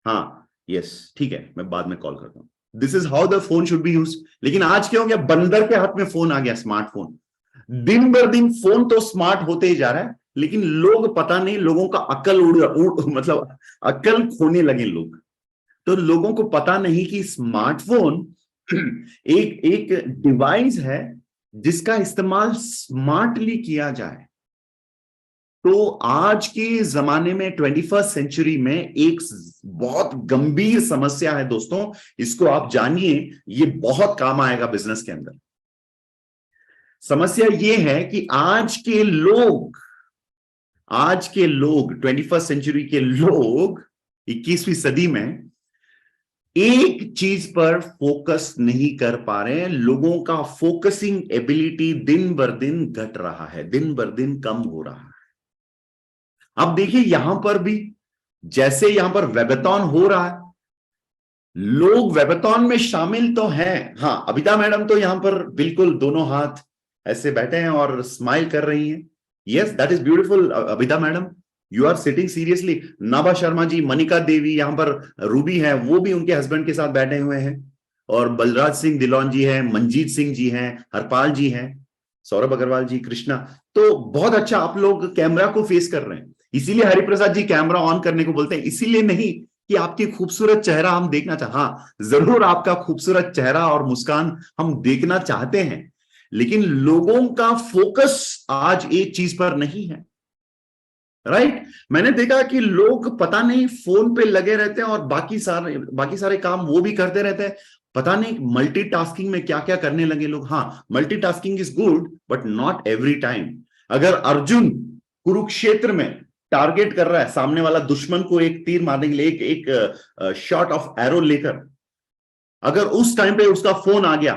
हाँ यस ठीक है, मैं बाद में कॉल करता हूं। This is how the phone should be used. लेकिन आज क्या हो गया, बंदर के हाथ में फोन आ गया, स्मार्टफोन। दिन बर दिन फोन तो स्मार्ट होते ही जा रहा है, लेकिन लोग पता नहीं, लोगों का अकल मतलब अकल खोने लगे लोग। तो लोगों को पता नहीं कि स्मार्टफोन एक डिवाइस है जिसका इस्तेमाल स्मार्टली किया जाए। तो आज के जमाने में 21st सेंचुरी में एक बहुत गंभीर समस्या है दोस्तों, इसको आप जानिए, ये बहुत काम आएगा बिजनेस के अंदर। समस्या ये है कि आज के लोग 21st सेंचुरी के लोग 21वीं सदी में एक चीज पर फोकस नहीं कर पा रहे हैं। लोगों का फोकसिंग एबिलिटी दिन बर दिन घट रहा है, दिन बर दिन कम हो रहा है। अब देखिए यहां पर भी, जैसे यहां पर वेबाथॉन हो रहा है, लोग वेबाथॉन में शामिल तो हैं। हाँ अबिता मैडम तो यहां पर बिल्कुल दोनों हाथ ऐसे बैठे हैं और स्माइल कर रही हैं. Yes, that is beautiful. Abita madam, you are sitting seriously. Nabha Sharma ji, Manika Devi, यहाँ पर रूबी है, वो भी उनके हस्बैंड के साथ बैठे हुए हैं. और बलराज सिंह दिलौन जी हैं, मंजीत सिंह जी हैं, हरपाल जी हैं, सौरभ अग्रवाल जी, कृष्णा. तो बहुत अच्छा आप लोग कैमरा को फेस कर रहे हैं. इसीलिए हरिप्रसाद जी कैमरा ऑन करने को बोलते हैं, इसीलिए नहीं कि आपकी खूबसूरत चेहरा हम देखना चाहते. हाँ, जरूर आपका खूबसूरत चेहरा और मुस्कान हम देखना चाहते हैं, लेकिन लोगों का फोकस आज एक चीज पर नहीं है. राइट? मैंने देखा कि लोग पता नहीं फोन पे लगे रहते हैं और बाकी सारे काम वो भी करते रहते हैं. पता नहीं मल्टीटास्किंग में क्या क्या करने लगे लोग. हाँ, multitasking is good but not every time. अगर अर्जुन कुरुक्षेत्र में टारगेट कर रहा है सामने वाला दुश्मन को, एक तीर मारने के लिए, एक शॉट ऑफ एरो लेकर, अगर उस टाइम पे उसका फोन आ गया,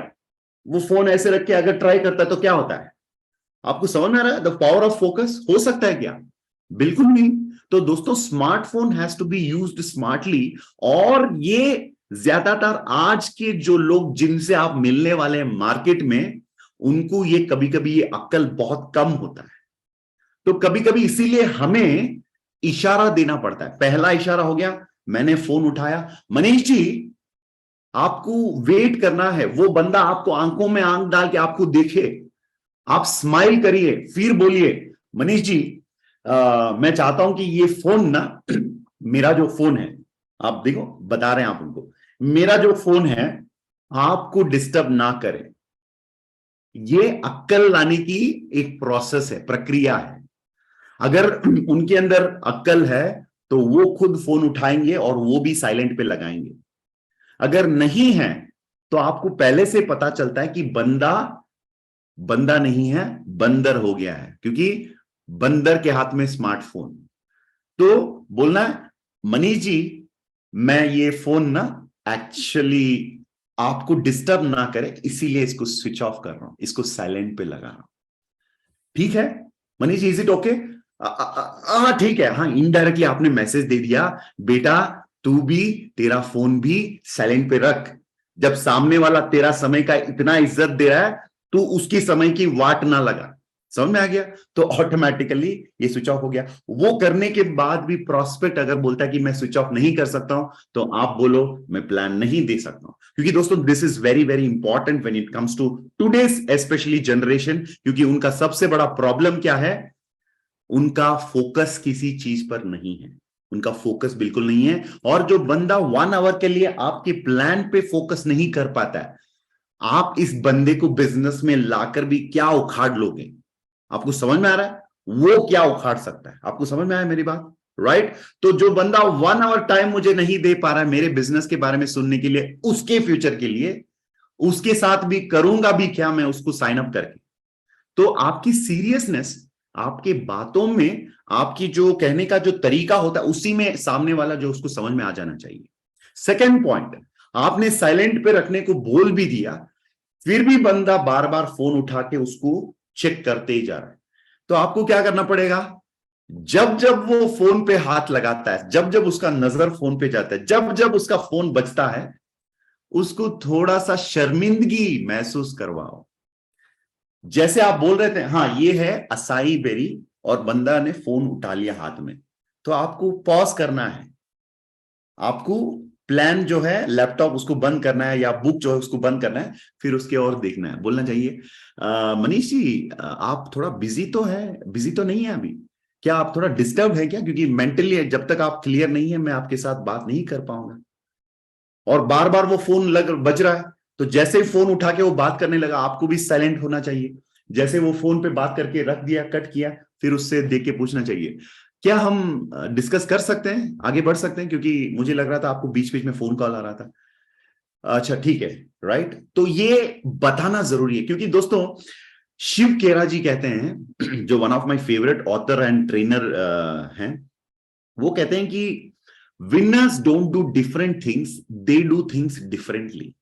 वो फोन ऐसे रख के अगर ट्राई करता है तो क्या होता है? आपको समझ में आ रहा है? द पावर ऑफ फोकस हो सकता है क्या? बिल्कुल नहीं. तो दोस्तों, smartphone has to be used smartly. और ये ज्यादातर आज के जो लोग जिनसे आप मिलने वाले हैं मार्केट में, उनको ये कभी कभी ये अक्ल बहुत कम होता है. तो कभी कभी इसीलिए हमें इशारा देना पड़ता है. पहला इशारा हो गया, मैंने फोन उठाया. मनीष जी, आपको वेट करना है, वो बंदा आपको आंखों में आंख डाल के आपको देखे, आप स्माइल करिए, फिर बोलिए, मनीष जी मैं चाहता हूं कि ये फोन ना, मेरा जो फोन है, आप देखो बता रहे हैं आप उनको, मेरा जो फोन है आपको डिस्टर्ब ना करे. ये अक्ल लाने की एक प्रोसेस है, प्रक्रिया है. अगर उनके अंदर अक्ल है तो वो खुद फोन उठाएंगे और वो भी साइलेंट पे लगाएंगे. अगर नहीं है तो आपको पहले से पता चलता है कि बंदा नहीं है, बंदर हो गया है, क्योंकि बंदर के हाथ में स्मार्टफोन. तो बोलना है, मनीष जी मैं ये फोन ना एक्चुअली आपको डिस्टर्ब ना करे, इसीलिए इसको स्विच ऑफ कर रहा हूं, इसको साइलेंट पे लगा रहा हूं. ठीक है Manish ji, is it okay? हाँ ठीक है. हाँ, इनडायरेक्टली आपने मैसेज दे दिया, बेटा तू भी, तेरा फोन भी साइलेंट पे रख. जब सामने वाला तेरा समय का इतना इज्जत दे रहा है, तू उसकी समय की वाट ना लगा. समझ में आ गया? तो ऑटोमेटिकली ये स्विच ऑफ हो गया. वो करने के बाद भी प्रोस्पेक्ट अगर बोलता है कि मैं स्विच ऑफ नहीं कर सकता हूं, तो आप बोलो मैं प्लान नहीं दे सकता हूं. क्योंकि दोस्तों, this is very very important when it comes to today's specially generation. क्योंकि उनका सबसे बड़ा प्रॉब्लम क्या है? उनका फोकस किसी चीज पर नहीं है. उनका फोकस बिल्कुल नहीं है. और जो बंदा 1 आवर के लिए आपके प्लान पे फोकस नहीं कर पाता है, आप इस बंदे को बिजनेस में लाकर भी क्या उखाड़ लोगे? आपको समझ में आ रहा है? वो क्या उखाड़ सकता है? आपको समझ में आया मेरी बात? राइट? तो जो बंदा 1 आवर टाइम मुझे नहीं दे पा रहा है मेरे बिजनेस के बारे में सुनने के लिए, उसके फ्यूचर के लिए, उसके साथ भी करूंगा भी क्या मैं उसको साइन अप करके? तो आपकी सीरियसनेस, आपके बातों में, आपकी जो कहने का जो तरीका होता है, उसी में सामने वाला जो उसको समझ में आ जाना चाहिए. सेकेंड पॉइंट, आपने साइलेंट पे रखने को बोल भी दिया, फिर भी बंदा बार बार फोन उठा के उसको चेक करते ही जा रहा है. तो आपको क्या करना पड़ेगा? जब जब वो फोन पे हाथ लगाता है, जब जब उसका नजर फोन पे जाता है, जब जब उसका फोन बजता है, उसको थोड़ा सा शर्मिंदगी महसूस करवाओ. जैसे आप बोल रहे थे, हाँ ये है असाई बेरी, और बंदा ने फोन उठा लिया हाथ में, तो आपको पॉज करना है. आपको प्लान जो है, लैपटॉप उसको बंद करना है, या बुक जो है उसको बंद करना है, फिर उसके और देखना है. बोलना चाहिए, मनीष जी आप थोड़ा बिजी तो नहीं है अभी? क्या आप थोड़ा डिस्टर्ब है क्या? क्योंकि मेंटली जब तक आप क्लियर नहीं है, मैं आपके साथ बात नहीं कर पाऊंगा. और बार बार वो फोन बज रहा है, तो जैसे ही फोन उठा के वो बात करने लगा, आपको भी साइलेंट होना चाहिए. जैसे वो फोन पे बात करके रख दिया, कट किया, फिर उससे देख के पूछना चाहिए, क्या हम डिस्कस कर सकते हैं, आगे बढ़ सकते हैं? क्योंकि मुझे लग रहा था आपको बीच बीच में फोन कॉल आ रहा था. अच्छा ठीक है, राइट. तो ये बताना जरूरी है, क्योंकि दोस्तों शिव केरा जी कहते हैं, जो one of my favourite author and trainer हैं, वो कहते हैं कि winners don't do different things, they do things differently.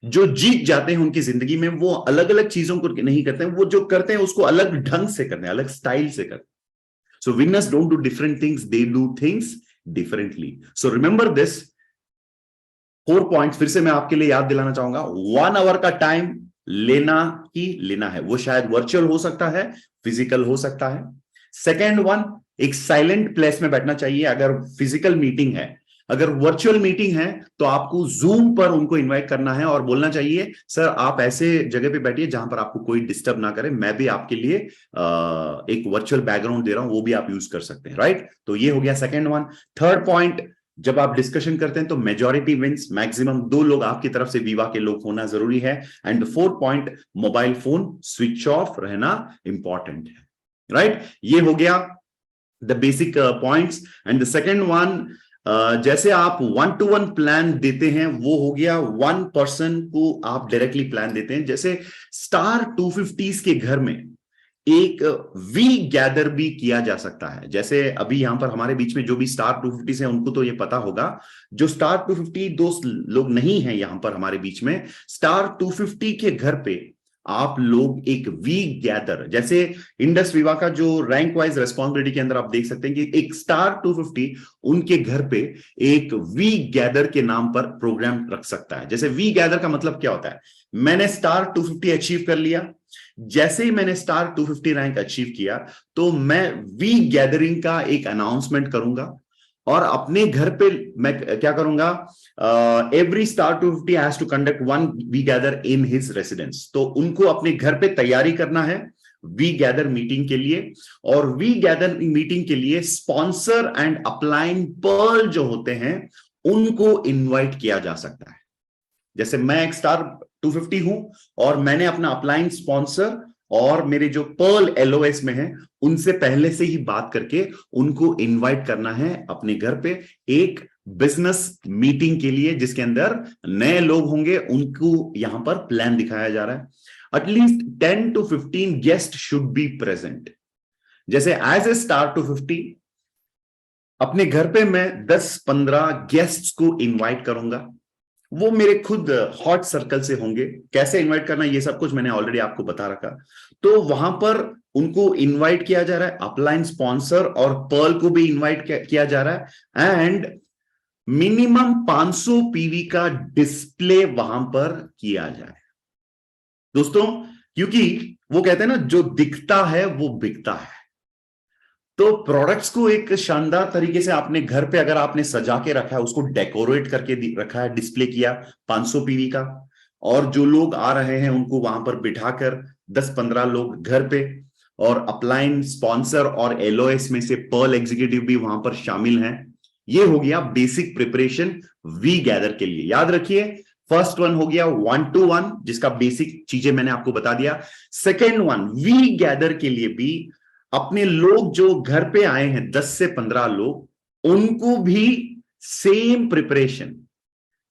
जो जीत जाते हैं उनकी जिंदगी में, वो अलग अलग चीजों को नहीं करते हैं, वो जो करते हैं उसको अलग ढंग से करते हैं, अलग स्टाइल से करते हैं. So winners don't do different things, they do things differently. So remember this 4 points. फिर से मैं आपके लिए याद दिलाना चाहूंगा. 1 आवर का टाइम लेना ही लेना है। वो शायद वर्चुअल हो सकता है, फिजिकल हो सकता है। सेकेंड वन, एक साइलेंट प्लेस में बैठना चाहिए अगर फिजिकल मीटिंग है। अगर वर्चुअल मीटिंग है तो आपको जूम पर उनको इनवाइट करना है और बोलना चाहिए सर आप ऐसे जगह पे बैठिए जहां पर आपको कोई डिस्टर्ब ना करे, मैं भी आपके लिए एक वर्चुअल बैकग्राउंड दे रहा हूं, वो भी आप यूज कर सकते हैं, राइट। तो ये हो गया सेकेंड वन। थर्ड पॉइंट, जब आप डिस्कशन करते हैं तो मेजॉरिटी विंस, मैक्सिमम 2 लोग आपकी तरफ से विवा के लोग होना जरूरी है। And fourth point, mobile phone switch off रहना इंपॉर्टेंट है, राइट। ये हो गया the basic points. And the second one, जैसे आप 1-to-1 प्लान देते हैं, वो हो गया 1 पर्सन को आप डायरेक्टली प्लान देते हैं। जैसे स्टार 250s के घर में एक वी गैदर भी किया जा सकता है। जैसे अभी यहां पर हमारे बीच में जो भी स्टार 250 है उनको तो ये पता होगा। जो स्टार 250 दोस्त लोग नहीं है यहां पर हमारे बीच में, स्टार 250 के घर पे आप लोग एक वी गैदर, जैसे इंडस विवा का जो रैंक वाइज रेस्पॉन्सिबिलिटी के अंदर आप देख सकते हैं कि एक स्टार 250 उनके घर पे एक वी गैदर के नाम पर प्रोग्राम रख सकता है। जैसे वी गैदर का मतलब क्या होता है, मैंने स्टार 250 अचीव कर लिया, जैसे ही मैंने स्टार 250 रैंक अचीव किया तो मैं वी गैदरिंग का एक अनाउंसमेंट करूंगा और अपने घर पे मैं क्या करूंगा, every star 250 has to conduct 1 we gather in his residence. तो उनको अपने घर पे तैयारी करना है वी गैदर मीटिंग के लिए। और वी गैदर मीटिंग के लिए स्पॉन्सर एंड अपलाइन पर्ल जो होते हैं उनको इनवाइट किया जा सकता है। जैसे मैं एक स्टार 250 हूं और मैंने अपना अपलाइन स्पॉन्सर और मेरे जो पर्ल एलओएस में है उनसे पहले से ही बात करके उनको इनवाइट करना है अपने घर पे एक बिजनेस मीटिंग के लिए, जिसके अंदर नए लोग होंगे, उनको यहां पर प्लान दिखाया जा रहा है। At least 10 to 15 guest should be present. जैसे एज ए स्टार 250 अपने घर पे मैं 10-15 गेस्ट्स को इनवाइट करूंगा। वो मेरे खुद हॉट सर्कल से होंगे। कैसे इनवाइट करना ये सब कुछ मैंने ऑलरेडी आपको बता रखा। तो वहां पर उनको इनवाइट किया जा रहा है, अपलाइन स्पॉन्सर और पर्ल को भी इनवाइट किया जा रहा है। एंड मिनिमम 500 पीवी का डिस्प्ले वहां पर किया जाए दोस्तों, क्योंकि वो कहते हैं ना जो दिखता है वो बिकता है। तो प्रोडक्ट्स को एक शानदार तरीके से आपने घर पे अगर आपने सजा के रखा है, उसको डेकोरेट करके रखा है, डिस्प्ले किया 500 पीवी का, और जो लोग आ रहे हैं उनको वहां पर बिठाकर 10-15 लोग घर पे, और अपलाइन स्पॉन्सर और एलओएस में से पर्ल एग्जीक्यूटिव भी वहां पर शामिल हैं। ये हो गया बेसिक प्रिपरेशन वी गैदर के लिए। याद रखिए फर्स्ट वन हो गया 1-to-1 जिसका बेसिक चीजें मैंने आपको बता दिया। सेकेंड वन वी गैदर के लिए भी अपने लोग जो घर पे आए हैं 10 से 15 लोग, उनको भी सेम प्रिपरेशन।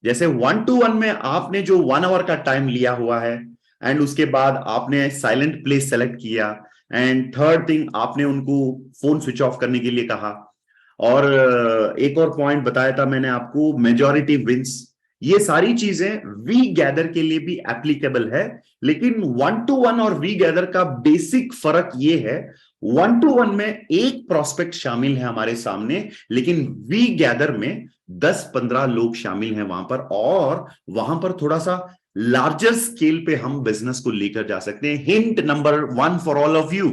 जैसे 1-to-1 में आपने जो 1 आवर का टाइम लिया हुआ है, एंड उसके बाद आपने साइलेंट प्लेस सेलेक्ट किया, एंड थर्ड थिंग आपने उनको फोन स्विच ऑफ करने के लिए कहा, और एक और पॉइंट बताया था मैंने आपको, मेजॉरिटी विंस। ये सारी चीजें वी गैदर के लिए भी एप्लीकेबल है। लेकिन 1-to-1 और वी गैदर का बेसिक फर्क ये है, 1-to-1 में एक प्रोस्पेक्ट शामिल है हमारे सामने, लेकिन वी गैदर में 10-15 लोग शामिल हैं वहां पर, और वहां पर थोड़ा सा लार्जर स्केल पे हम बिजनेस को लेकर जा सकते हैं। Hint number 1 for all of you,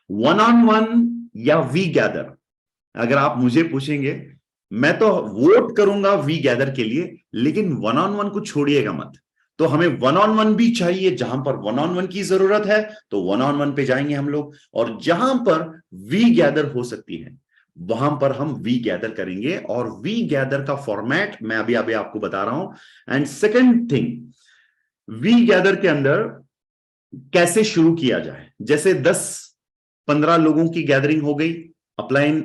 1-on-1 या वी गैदर, अगर आप मुझे पूछेंगे मैं तो वोट करूंगा वी गैदर के लिए, लेकिन 1-on-1 को छोड़िएगा मत। तो हमें 1-on-1 भी चाहिए, जहां पर 1-on-1 की जरूरत है तो 1-on-1 पे जाएंगे हम लोग, और जहां पर वी गैदर हो सकती है वहां पर हम वी गैदर करेंगे। और वी गैदर का फॉर्मेट मैं अभी अभी आपको बता रहा हूं। And second thing, we gather के अंदर कैसे शुरू किया जाए। जैसे 10-15 लोगों की गैदरिंग हो गई, अपलाइन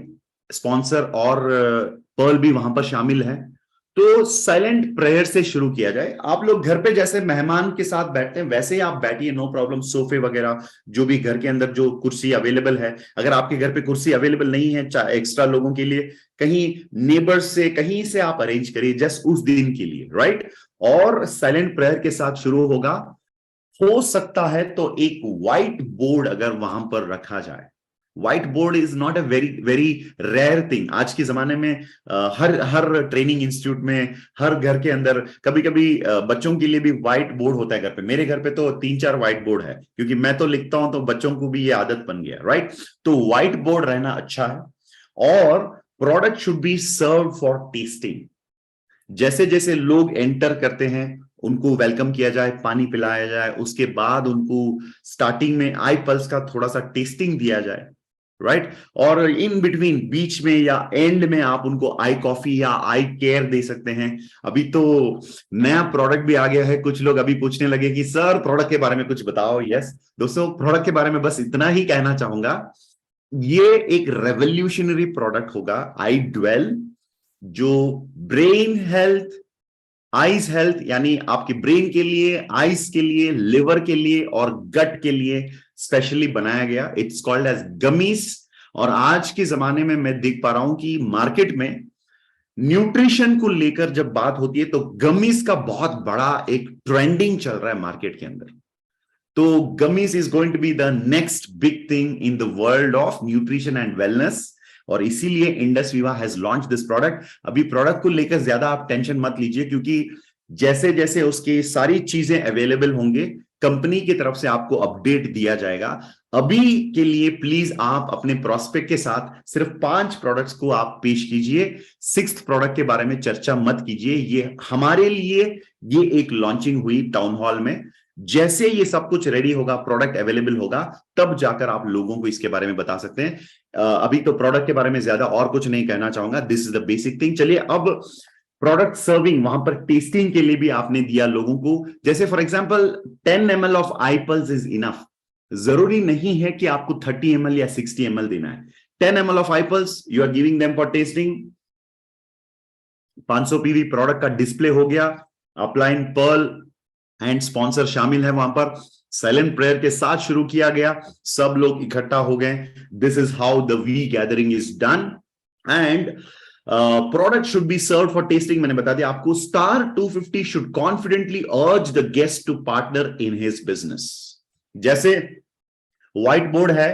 स्पॉन्सर और पर्ल भी वहां पर शामिल है, तो साइलेंट प्रेयर से शुरू किया जाए। आप लोग घर पे जैसे मेहमान के साथ बैठते हैं वैसे ही आप बैठिए, नो प्रॉब्लम। सोफे वगैरह जो भी घर के अंदर जो कुर्सी अवेलेबल है, अगर आपके घर पे कुर्सी अवेलेबल नहीं है एक्स्ट्रा लोगों के लिए, कहीं नेबर्स से कहीं से आप अरेंज करिए जस्ट उस दिन के लिए, राइट। और साइलेंट प्रेयर के साथ शुरू होगा। हो सकता है तो एक व्हाइट बोर्ड अगर वहां पर रखा जाए, white board is not a very very rare thing. आज के जमाने में हर ट्रेनिंग इंस्टीट्यूट में, हर घर के अंदर कभी कभी बच्चों के लिए भी व्हाइट बोर्ड होता है घर पे। मेरे घर पे तो 3-4 व्हाइट बोर्ड है, क्योंकि मैं तो लिखता हूं तो बच्चों को भी ये आदत बन गया, राइट। तो व्हाइट बोर्ड रहना अच्छा है। और product should be serve for testing. जैसे जैसे लोग एंटर करते हैं उनको वेलकम किया जाए, पानी पिलाया जाए, उसके बाद उनको स्टार्टिंग में आई पल्स का थोड़ा सा टेस्टिंग दिया जाए, राइट। और इन बिटवीन, बीच में या एंड में आप उनको आई कॉफी या आई केयर दे सकते हैं। अभी तो नया प्रोडक्ट भी आ गया है, कुछ लोग अभी पूछने लगे कि सर प्रोडक्ट के बारे में कुछ बताओ। यस दोस्तों, प्रोडक्ट के बारे में बस इतना ही कहना चाहूंगा, ये एक रेवोल्यूशनरी प्रोडक्ट होगा, आई ड्वेल, जो ब्रेन हेल्थ, आईज हेल्थ, यानी आपके ब्रेन के लिए, आईज के लिए, लिवर के लिए और गट के लिए स्पेशली बनाया गया। It's called as gummies. और आज के जमाने में मैं देख पा रहा हूं कि मार्केट में न्यूट्रिशन को लेकर जब बात होती है तो गमीज का बहुत बड़ा एक ट्रेंडिंग चल रहा है मार्केट के अंदर। तो gummies is going to be the next big thing in the world of nutrition and wellness. और इसीलिए Indus Viva has launch this product. अभी प्रोडक्ट को लेकर ज्यादा आप टेंशन मत लीजिए, क्योंकि जैसे जैसे उसकी सारी चीजें अवेलेबल होंगे कंपनी की तरफ से आपको अपडेट दिया जाएगा। अभी के लिए प्लीज आप अपने प्रोस्पेक्ट के साथ सिर्फ 5 प्रोडक्ट्स को आप पेश कीजिए। 6th प्रोडक्ट के बारे में चर्चा मत कीजिए। ये हमारे लिए ये एक लॉन्चिंग हुई टाउन हॉल में। जैसे ये सब कुछ रेडी होगा, प्रोडक्ट अवेलेबल होगा, तब जाकर आप लोगों को इसके बारे में बता सकते हैं। अभी तो प्रोडक्ट के बारे में ज्यादा और कुछ नहीं कहना चाहूंगा। This is the basic thing. चलिए अब प्रोडक्ट सर्विंग, वहां पर टेस्टिंग के लिए भी आपने दिया लोगों को। जैसे for example 10 ml of I pulse is enough. जरूरी नहीं है कि आपको 30 ml या 60 ml देना है। 10 ml of I pulse you are giving them for testing. 500 PV product का डिस्प्ले हो गया। अपलाइन पर्ल एंड स्पॉन्सर शामिल है वहां पर। साइलेंट प्रेयर के साथ शुरू किया गया, सब लोग इकट्ठा हो गए। This is how the we gathering is done. And product should be serve for testing, मैंने बता दिया आपको। Star 250 should confidently urge the guest to partner in his business. जैसे व्हाइट बोर्ड है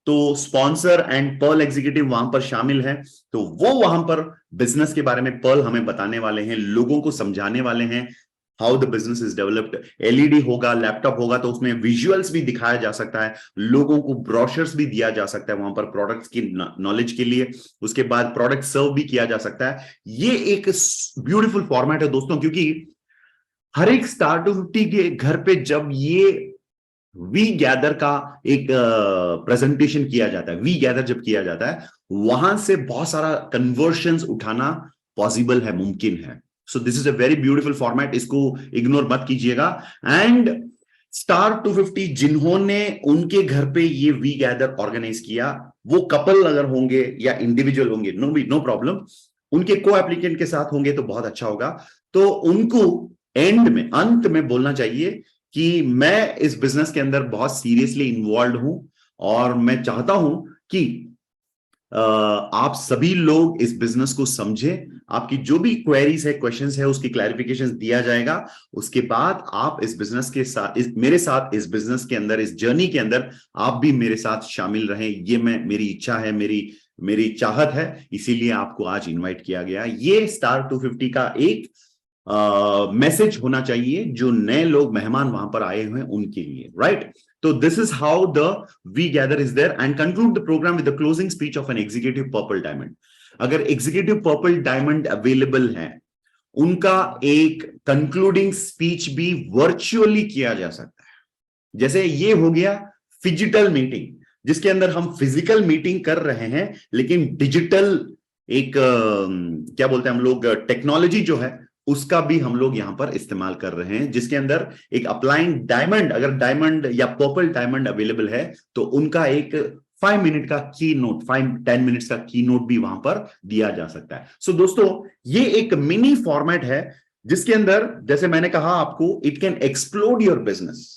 तो स्पॉन्सर एंड पर्ल एग्जीक्यूटिव वहां पर शामिल है, तो वो वहां पर बिजनेस के बारे में पर्ल हमें बताने वाले हैं, लोगों को समझाने वाले हैं how the business is developed. LED होगा, लैपटॉप होगा, तो उसमें विजुअल्स भी दिखाया जा सकता है, लोगों को ब्रोशर्स भी दिया जा सकता है वहां पर प्रोडक्ट्स की नॉलेज के लिए। उसके बाद प्रोडक्ट सर्व भी किया जा सकता है। ये एक ब्यूटीफुल फॉर्मेट है दोस्तों, क्योंकि हर एक स्टार 250 के घर पे जब ये वी गैदर का एक प्रेजेंटेशन किया जाता है, वी गैदर जब किया जाता है, वहां से बहुत सारा कन्वर्शंस उठाना पॉसिबल है, मुमकिन है। So this is a very beautiful format, इसको इग्नोर मत कीजिएगा। एंड स्टार 250 जिन्होंने उनके घर पे ये वी गैदर ऑर्गेनाइज किया, वो कपल अगर होंगे या इंडिविजुअल होंगे, नो प्रॉब्लम, उनके को एप्लीकेंट के साथ होंगे तो बहुत अच्छा होगा। तो उनको एंड में, अंत में बोलना चाहिए कि मैं इस बिजनेस के अंदर बहुत सीरियसली इन्वॉल्व हूं और मैं चाहता हूं कि आप सभी लोग इस बिजनेस को समझें। आपकी जो भी क्वेरीज है, क्वेश्चंस है, उसकी क्लैरिफिकेशन दिया जाएगा। उसके बाद आप इस बिजनेस के साथ, मेरे साथ इस बिजनेस के अंदर, इस जर्नी के अंदर आप भी मेरे साथ शामिल रहें। ये मेरी इच्छा है, मेरी चाहत है, इसीलिए आपको आज इनवाइट किया गया। ये स्टार 250 का एक मैसेज होना चाहिए जो नए लोग, मेहमान वहां पर आए हुए हैं उनके लिए, right. So this is how the We Gather is there, and conclude the program with the closing speech of an executive Purple Diamond. अगर executive Purple Diamond available है, उनका एक concluding speech भी virtually किया जा सकता है। जैसे ये हो गया फिजिटल मीटिंग, जिसके अंदर हम फिजिकल मीटिंग कर रहे हैं, लेकिन डिजिटल एक क्या बोलते हैं हम लोग, टेक्नोलॉजी जो है उसका भी हम लोग यहां पर इस्तेमाल कर रहे हैं, जिसके अंदर एक अपलाइन डायमंड, अगर डायमंड या पर्पल डायमंड अवेलेबल है तो उनका एक 5 मिनट का की नोट, 5-10 मिनट्स का की नोट भी वहां पर दिया जा सकता है। सो दोस्तों, ये एक मिनी फॉर्मेट है जिसके अंदर, जैसे मैंने कहा आपको, it can explode your business.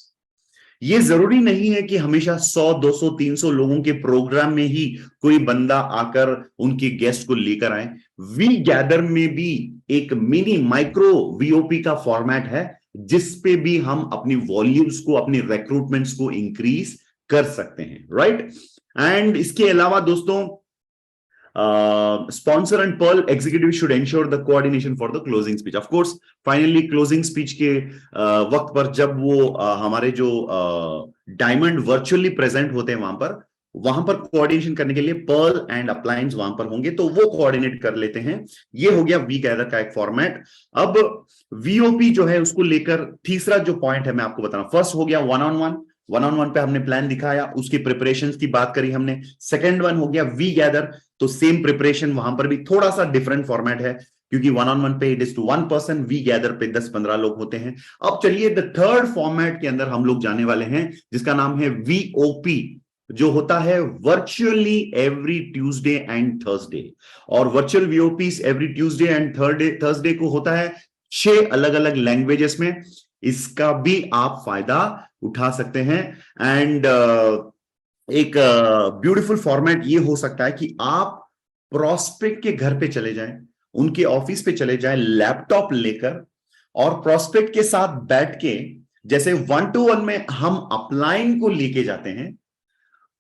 ये जरूरी नहीं है कि हमेशा 100, 200, 300 लोगों के प्रोग्राम में ही कोई बंदा आकर उनके गेस्ट को लेकर आए। वी गैदर में भी एक मिनी माइक्रो वीओपी का फॉर्मेट है, जिस पे भी हम अपनी वॉल्यूम्स को, अपनी रिक्रूटमेंट्स को इंक्रीज कर सकते हैं, राइट। एंड इसके अलावा दोस्तों sponsor and Pearl executive should ensure the coordination for the closing speech. Of course, finally closing speech के वक्त पर जब वो हमारे जो डायमंड वर्चुअली प्रेजेंट होते हैं वहां पर कोऑर्डिनेशन करने के लिए पर्ल एंड अप्लायंस वहां पर होंगे, तो वो कोऑर्डिनेट कर लेते हैं। ये हो गया वी गैदर का एक फॉर्मेट। अब वीओपी जो है उसको लेकर तीसरा जो पॉइंट है मैं आपको बता रहा हूं। फर्स्ट हो गया वन ऑन वन पे हमने प्लान दिखाया, उसकी प्रिपरेशंस की बात करी हमने। सेकंड वन हो गया वी गैदर, तो सेम प्रिपरेशन, वहां पर भी थोड़ा सा डिफरेंट फॉर्मेट है क्योंकि वन ऑन वन पे it is to 1 person, we gather पे 10-15 लोग होते हैं। अब चलिए द थर्ड फॉर्मेट के अंदर हम लोग जाने वाले हैं जिसका नाम है वीओपी, जो होता है virtually every Tuesday and Thursday. और virtual VOPs every Tuesday and Thursday को होता है 6 अलग अलग लैंग्वेजेस में। इसका भी आप फायदा उठा सकते हैं। एंड एक ब्यूटीफुल फॉर्मेट ये हो सकता है कि आप प्रॉस्पेक्ट के घर पे चले जाएं, उनके ऑफिस पे चले जाएं लैपटॉप लेकर, और प्रॉस्पेक्ट के साथ बैठ के, जैसे 1-to-1 में हम अपलाइन को लेके जाते हैं,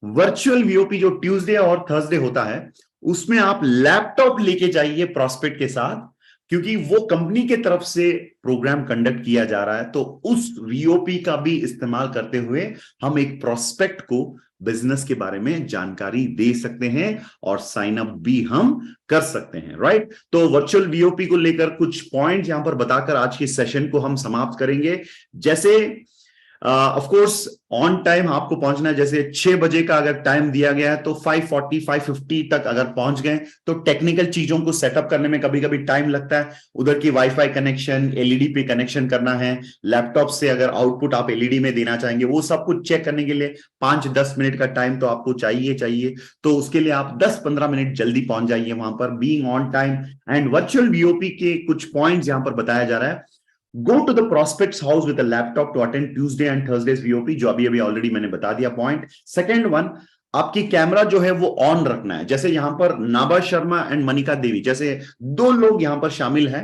वर्चुअल वीओपी जो ट्यूसडे और थर्सडे होता है उसमें आप लैपटॉप लेके जाइए प्रॉस्पेक्ट के साथ, क्योंकि वो कंपनी के तरफ से प्रोग्राम कंडक्ट किया जा रहा है। तो उस वीओपी का भी इस्तेमाल करते हुए हम एक प्रोस्पेक्ट को बिजनेस के बारे में जानकारी दे सकते हैं और साइन अप भी हम कर सकते हैं, राइट। तो वर्चुअल वीओपी को लेकर कुछ पॉइंट यहां पर बताकर आज के सेशन को हम समाप्त करेंगे। जैसे ऑफ कोर्स ऑन टाइम आपको पहुंचना है। जैसे 6 बजे का अगर टाइम दिया गया है तो 5:40 5:50 तक अगर पहुंच गए तो टेक्निकल चीजों को सेटअप करने में कभी कभी टाइम लगता है। उधर की वाईफाई कनेक्शन, एलईडी पे कनेक्शन करना है, लैपटॉप से अगर आउटपुट आप एलईडी में देना चाहेंगे, वो सब कुछ चेक करने के लिए 5-10 मिनट का टाइम तो आपको चाहिए। तो उसके लिए आप 10-15 मिनट जल्दी पहुंच जाइए वहां पर, being on time. And virtual VOP के कुछ पॉइंट्स यहां पर बताया जा रहा है। Go to the prospect's house with a laptop to attend Tuesday and Thursday's VOP, जो अभी ऑलरेडी मैंने बता दिया पॉइंट। सेकंड वन, आपकी कैमरा जो है वो ऑन रखना है। जैसे यहां पर नाभा शर्मा एंड मनिका देवी जैसे 2 लोग यहां पर शामिल हैं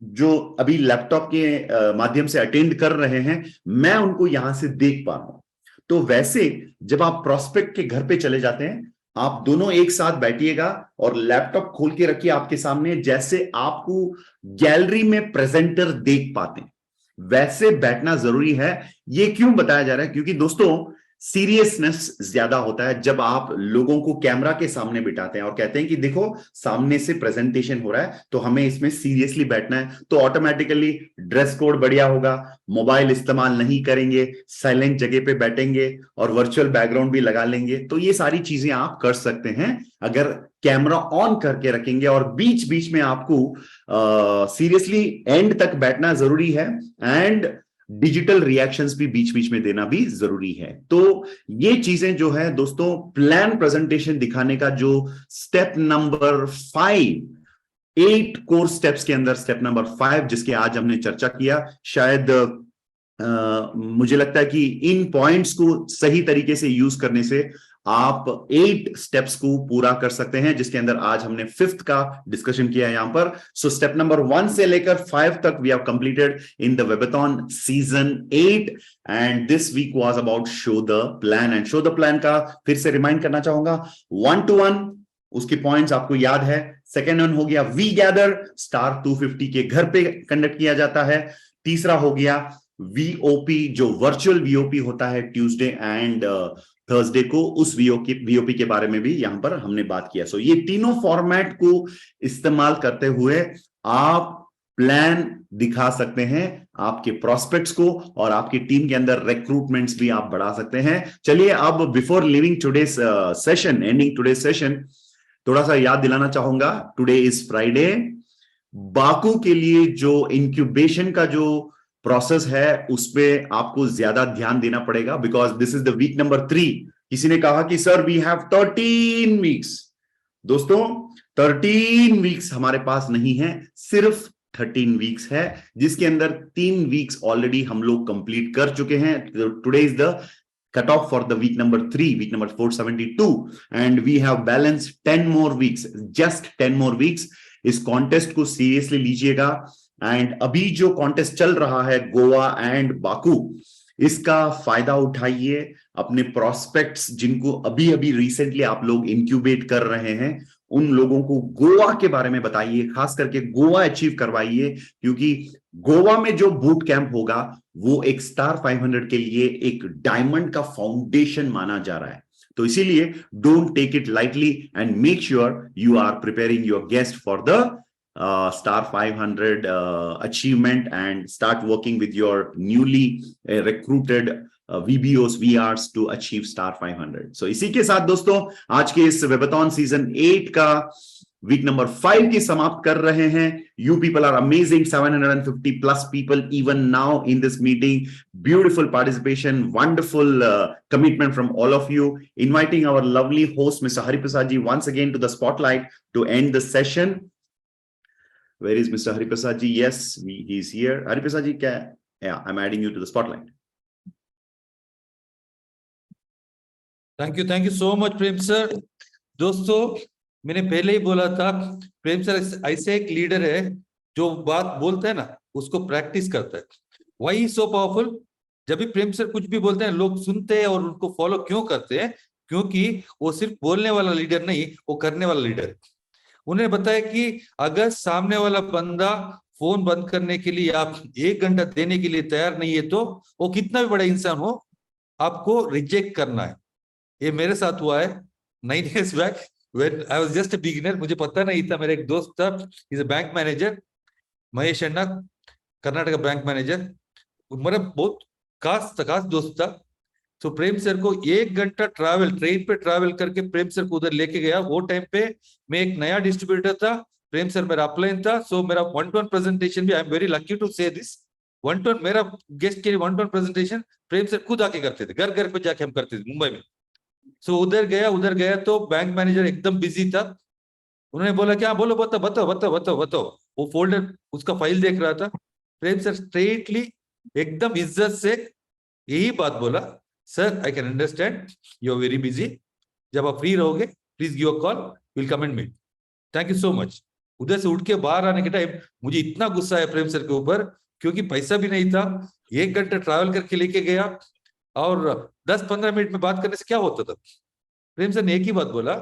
जो अभी लैपटॉप के माध्यम से अटेंड कर रहे हैं, मैं उनको यहां से देख पा रहा हूं। तो वैसे जब आप प्रोस्पेक्ट के घर पे चले जाते हैं, आप दोनों एक साथ बैठिएगा और लैपटॉप खोल के रखिए आपके सामने, जैसे आपको गैलरी में प्रेजेंटर देख पाते हैं वैसे बैठना जरूरी है। ये क्यों बताया जा रहा है? क्योंकि दोस्तों सीरियसनेस ज्यादा होता है जब आप लोगों को कैमरा के सामने बिठाते हैं और कहते हैं कि देखो सामने से प्रेजेंटेशन हो रहा है तो हमें इसमें सीरियसली बैठना है। तो ऑटोमेटिकली ड्रेस कोड बढ़िया होगा, मोबाइल इस्तेमाल नहीं करेंगे, साइलेंट जगह पे बैठेंगे और वर्चुअल बैकग्राउंड भी लगा लेंगे। तो ये सारी चीजें आप कर सकते हैं अगर कैमरा ऑन करके रखेंगे। और बीच बीच में आपको सीरियसली एंड तक बैठना जरूरी है एंड डिजिटल रिएक्शंस भी बीच बीच में देना भी जरूरी है। तो ये चीजें जो है दोस्तों, प्लान प्रेजेंटेशन दिखाने का जो स्टेप नंबर 5, 8 कोर स्टेप्स के अंदर स्टेप नंबर 5 जिसके आज हमने चर्चा किया, शायद मुझे लगता है कि इन पॉइंट्स को सही तरीके से यूज करने से आप 8 स्टेप्स को पूरा कर सकते हैं, जिसके अंदर आज हमने 5th का डिस्कशन किया है यहां पर। सो स्टेप नंबर 1 से लेकर 5 तक we have completed in the webathon season 8 and this week was about show the plan. And show the plan का फिर से रिमाइंड करना चाहूंगा, 1-to-1 उसके पॉइंट्स आपको याद है। सेकेंड वन हो गया वी गैदर, स्टार 250 के घर पे कंडक्ट किया जाता है। तीसरा हो गया वीओपी जो वर्चुअल वीओपी होता है ट्यूसडे एंड थर्सडे को, उस वीओपी के बारे में भी यहां पर हमने बात किया। सो ये तीनों फॉर्मेट को इस्तेमाल करते हुए आप प्लान दिखा सकते हैं आपके प्रोस्पेक्ट्स को और आपकी टीम के अंदर रिक्रूटमेंट्स भी आप बढ़ा सकते हैं। चलिए अब before living today's session, ending today's session, थोड़ा सा याद दिलाना चाहूंगा, टुडे इज फ्राइडे। बाकू के लिए जो इंक्यूबेशन का जो प्रोसेस है उस पे आपको ज्यादा ध्यान देना पड़ेगा because this is the week number 3। किसी ने कहा कि सर वी हैव 13 वीक्स। दोस्तों 13 वीक्स हमारे पास नहीं है, सिर्फ 13 वीक्स है, जिसके अंदर 3 वीक्स ऑलरेडी हम लोग कंप्लीट कर चुके हैं। Today is the cut off for the week number 3, week number 472, and we have balanced 10 more weeks, just 10 more weeks। इस कॉन्टेस्ट को सीरियसली लीजिएगा। एंड अभी जो कॉन्टेस्ट चल रहा है गोवा एंड बाकू, इसका फायदा उठाइए। अपने प्रोस्पेक्ट्स जिनको अभी अभी रिसेंटली आप लोग इंक्यूबेट कर रहे हैं, उन लोगों को गोवा के बारे में बताइए, खास करके गोवा अचीव करवाइए, क्योंकि गोवा में जो बूट कैंप होगा वो एक स्टार 500 के लिए एक डायमंड का फाउंडेशन माना जा रहा है। तो इसीलिए don't take it lightly and make sure you are preparing your guest for the Star 500 achievement and start working with your newly recruited VBOs, VRs to achieve Star 500. So इसी के साथ दोस्तों आज के इस वेबाथन सीजन 8 का वीक नंबर 5 की समाप्त कर रहे हैं। You people are amazing, 750 plus people even now in this meeting. Beautiful participation, wonderful commitment from all of you. Inviting our lovely host, Mr. Hariprasad ji, once again to the spotlight to end the session. Where is Mr. Hariprasad ji? Yes, he's here. Hariprasad ji, yeah, I'm adding you to the spotlight. Thank you so much Prem sir. दोस्तों मैंने पहले ही बोला था, प्रेम sir ऐसे एक leader है जो बात बोलता है ना उसको प्रैक्टिस करता है। Why so powerful. जब भी प्रेम सर कुछ भी बोलते हैं लोग सुनते हैं और उनको फॉलो क्यों करते हैं? क्योंकि वो सिर्फ बोलने वाला लीडर नहीं, वो करने वाला लीडर है। उन्हें बताया कि अगर सामने वाला बंदा फोन बंद करने के लिए आप 1 घंटा देने के लिए तैयार नहीं है तो वो कितना भी बड़ा इंसान हो आपको रिजेक्ट करना है। ये मेरे साथ हुआ है 9 years back when I was just a beginner. मुझे पता नहीं था, मेरा एक दोस्त था, is a bank manager, Mahesh Anna, Karnataka bank manager, मेरा बहुत खास दोस्त था। तो प्रेम सर को 1 घंटा ट्रेन पे ट्रैवल करके प्रेम सर को उधर लेके गया। वो टाइम पे मैं एक नया डिस्ट्रीब्यूटर था, प्रेम सर मेरा अपलाइन था। सो मेरा 1-to-1 प्रेजेंटेशन भी, I am very lucky to say this, 1-to-1 मेरा गेस्ट के लिए 1-to-1 प्रेजेंटेशन प्रेम सर खुद आके करते थे, घर घर पे जाके हम करते थे मुंबई में। सो उधर गया तो बैंक मैनेजर एकदम बिजी था। उन्होंने बोला क्या, बोलो बताओ। वो फोल्डर उसका फाइल देख रहा था। प्रेम सर स्ट्रेटली एकदम इज्जत से यही बात बोला, sir I can understand you are very busy, जब आप फ्री रहोगे please give a call, will come and meet, thank you so much. उधर से उठ के बाहर आने के टाइम मुझे इतना गुस्सा है प्रेम सर के ऊपर, क्योंकि पैसा भी नहीं था, 1 घंटा ट्रैवल करके लेके गया और 10-15 मिनट में बात करने से क्या होता था। प्रेम सर ने एक ही बात बोला,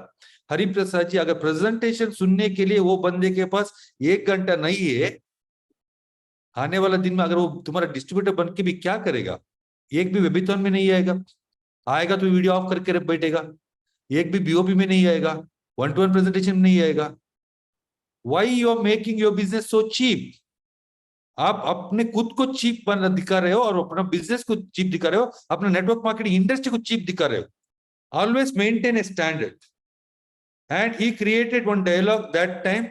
हरिप्रसाद जी अगर प्रेजेंटेशन सुनने के लिए वो बंदे के पास 1 घंटा नहीं है, आने वाला दिन में अगर वो तुम्हारा डिस्ट्रीब्यूटर बन के भी क्या करेगा? एक भी वेबिथॉन में नहीं आएगा तो वीडियो ऑफ करके बैठेगा, एक भी बीओपी में नहीं आएगा, 1-to-1 प्रेजेंटेशन में नहीं आएगा। Why you are making your business so cheap? आप अपने खुद को चीप दिखा रहे हो और अपना बिजनेस को चीप दिखा रहे हो, अपना नेटवर्क मार्केटिंग इंडस्ट्री को चीप दिखा रहे हो। Always maintain a standard. And he created one dialogue that time,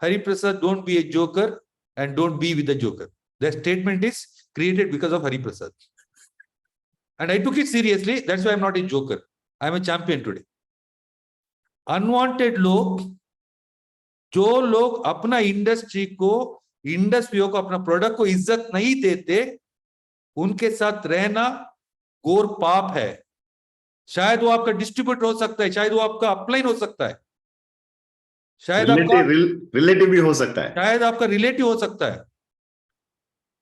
Hariprasad don't be a joker and don't be with the joker. That statement is created because of Hari Prasad. And I took it seriously. That's why I'm not a joker. I'm a champion today. Unwanted लोग, जो लोग अपना industry को अपना product को इज्जत नहीं देते, उनके साथ रहना घोर पाप है। शायद वो आपका डिस्ट्रीब्यूटर हो सकता है, शायद वो आपका अपलाइन हो सकता है, शायद आपका रिलेटिव भी हो सकता है, शायद आपका रिलेटिव हो सकता है,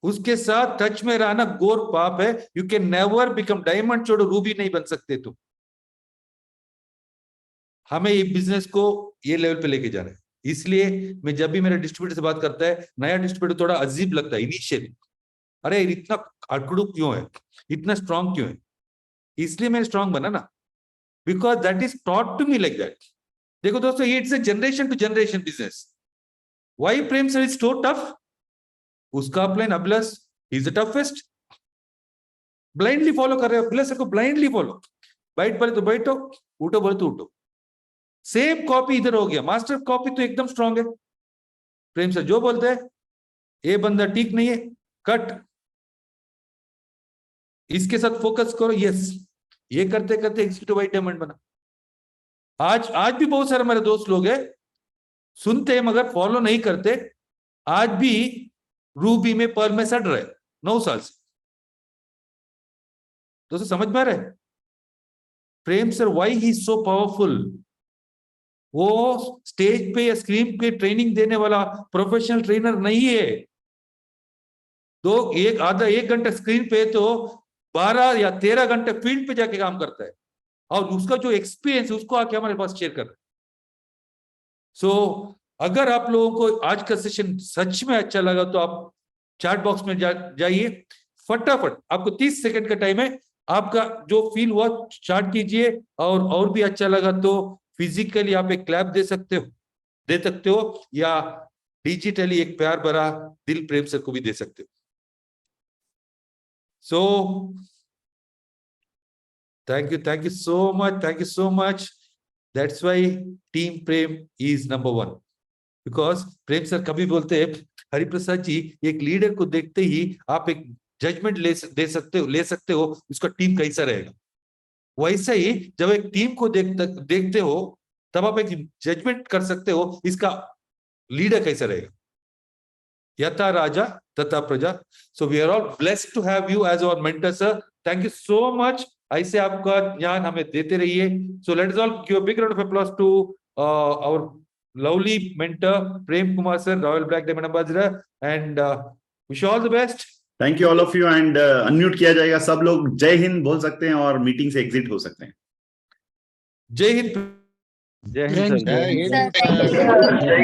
उसके साथ टच में रहना घोर पाप है। You can never become diamond, छोड़ो रूबी नहीं बन सकते तुम। हमें ये बिजनेस को ये लेवल पे लेके जाना है। इसलिए मैं जब भी मेरे डिस्ट्रीब्यूटर से बात करता है, नया डिस्ट्रीब्यूटर थोड़ा अजीब लगता है इनिशियली, अरे इतना अड़कड़ू क्यों है, इतना स्ट्रांग क्यों है? इसलिए मैं स्ट्रांग बना ना, because that is taught to me like that. देखो दोस्तों, it's a generation to generation business. Why Prem sir is so tough? उसका upline Abhilash is the toughest. Blindly follow कर रहे हो अभिलाष सर को, ब्लाइंडली फॉलो, बैठ बोले तो बैठो, उठो बोले तो उठो। सेम कॉपी इधर हो गया, मास्टर कॉपी तो एकदम स्ट्रांग है। प्रेम सर जो बोलते हैं ये बंदा ठीक नहीं है, कट, इसके साथ फोकस करो, यस, ये करते करते एग्जीक्यूटिव वाइट डायमंड बना। आज भी बहुत सारे मेरे दोस्त लोग हैं, सुनते हैं मगर फॉलो नहीं करते। आज भी रूबी में पर्ल में सड़ रहे 9 साल से। दोस्तों समझ में आ रहा है Prem sir why he is so powerful? वो स्टेज पे या स्क्रीन पे ट्रेनिंग देने वाला प्रोफेशनल ट्रेनर नहीं है। तो 1 घंटा स्क्रीन पे तो 12 या 13 घंटे फील्ड पे जाके काम करता है और उसका जो एक्सपीरियंस उसको आके हमारे पास शेयर कर रहा है। सो अगर आप लोगों को आज का सेशन सच में अच्छा लगा तो आप चैट बॉक्स में जाइए, फटाफट, आपको 30 सेकंड का टाइम है, आपका जो फील हुआ चैट कीजिए, और भी अच्छा लगा तो फिजिकली आप एक क्लैप दे सकते हो या डिजिटली एक प्यार भरा दिल प्रेम से को भी दे सकते हो। सो thank you so much. That's why team Prem is number one. Because Prem sir कभी बोलते हैं, हरिप्रसाद जी, एक लीडर को देखते ही आप एक जजमेंट ले सकते हो उसका टीम कैसा रहेगा। वैसा ही जब एक टीम को देखते हो तब आप एक जजमेंट कर सकते हो इसका लीडर कैसा रहेगा। यथा राजा तथा प्रजा। So we are all blessed to have you as our mentor sir. Thank you so much. ऐसे आपका ज्ञान हमें देते रहिए। So let's all give a big round of applause to our lovely mentor Prem Kumar sir, Royal Black Diamond Ambassador, and wish you all the best. Thank you all of you and unmute किया जाएगा, सब लोग जय हिंद बोल सकते हैं और meeting से एग्जिट हो सकते हैं। जय हिंद। जय हिंद सर। जय हिंद सर।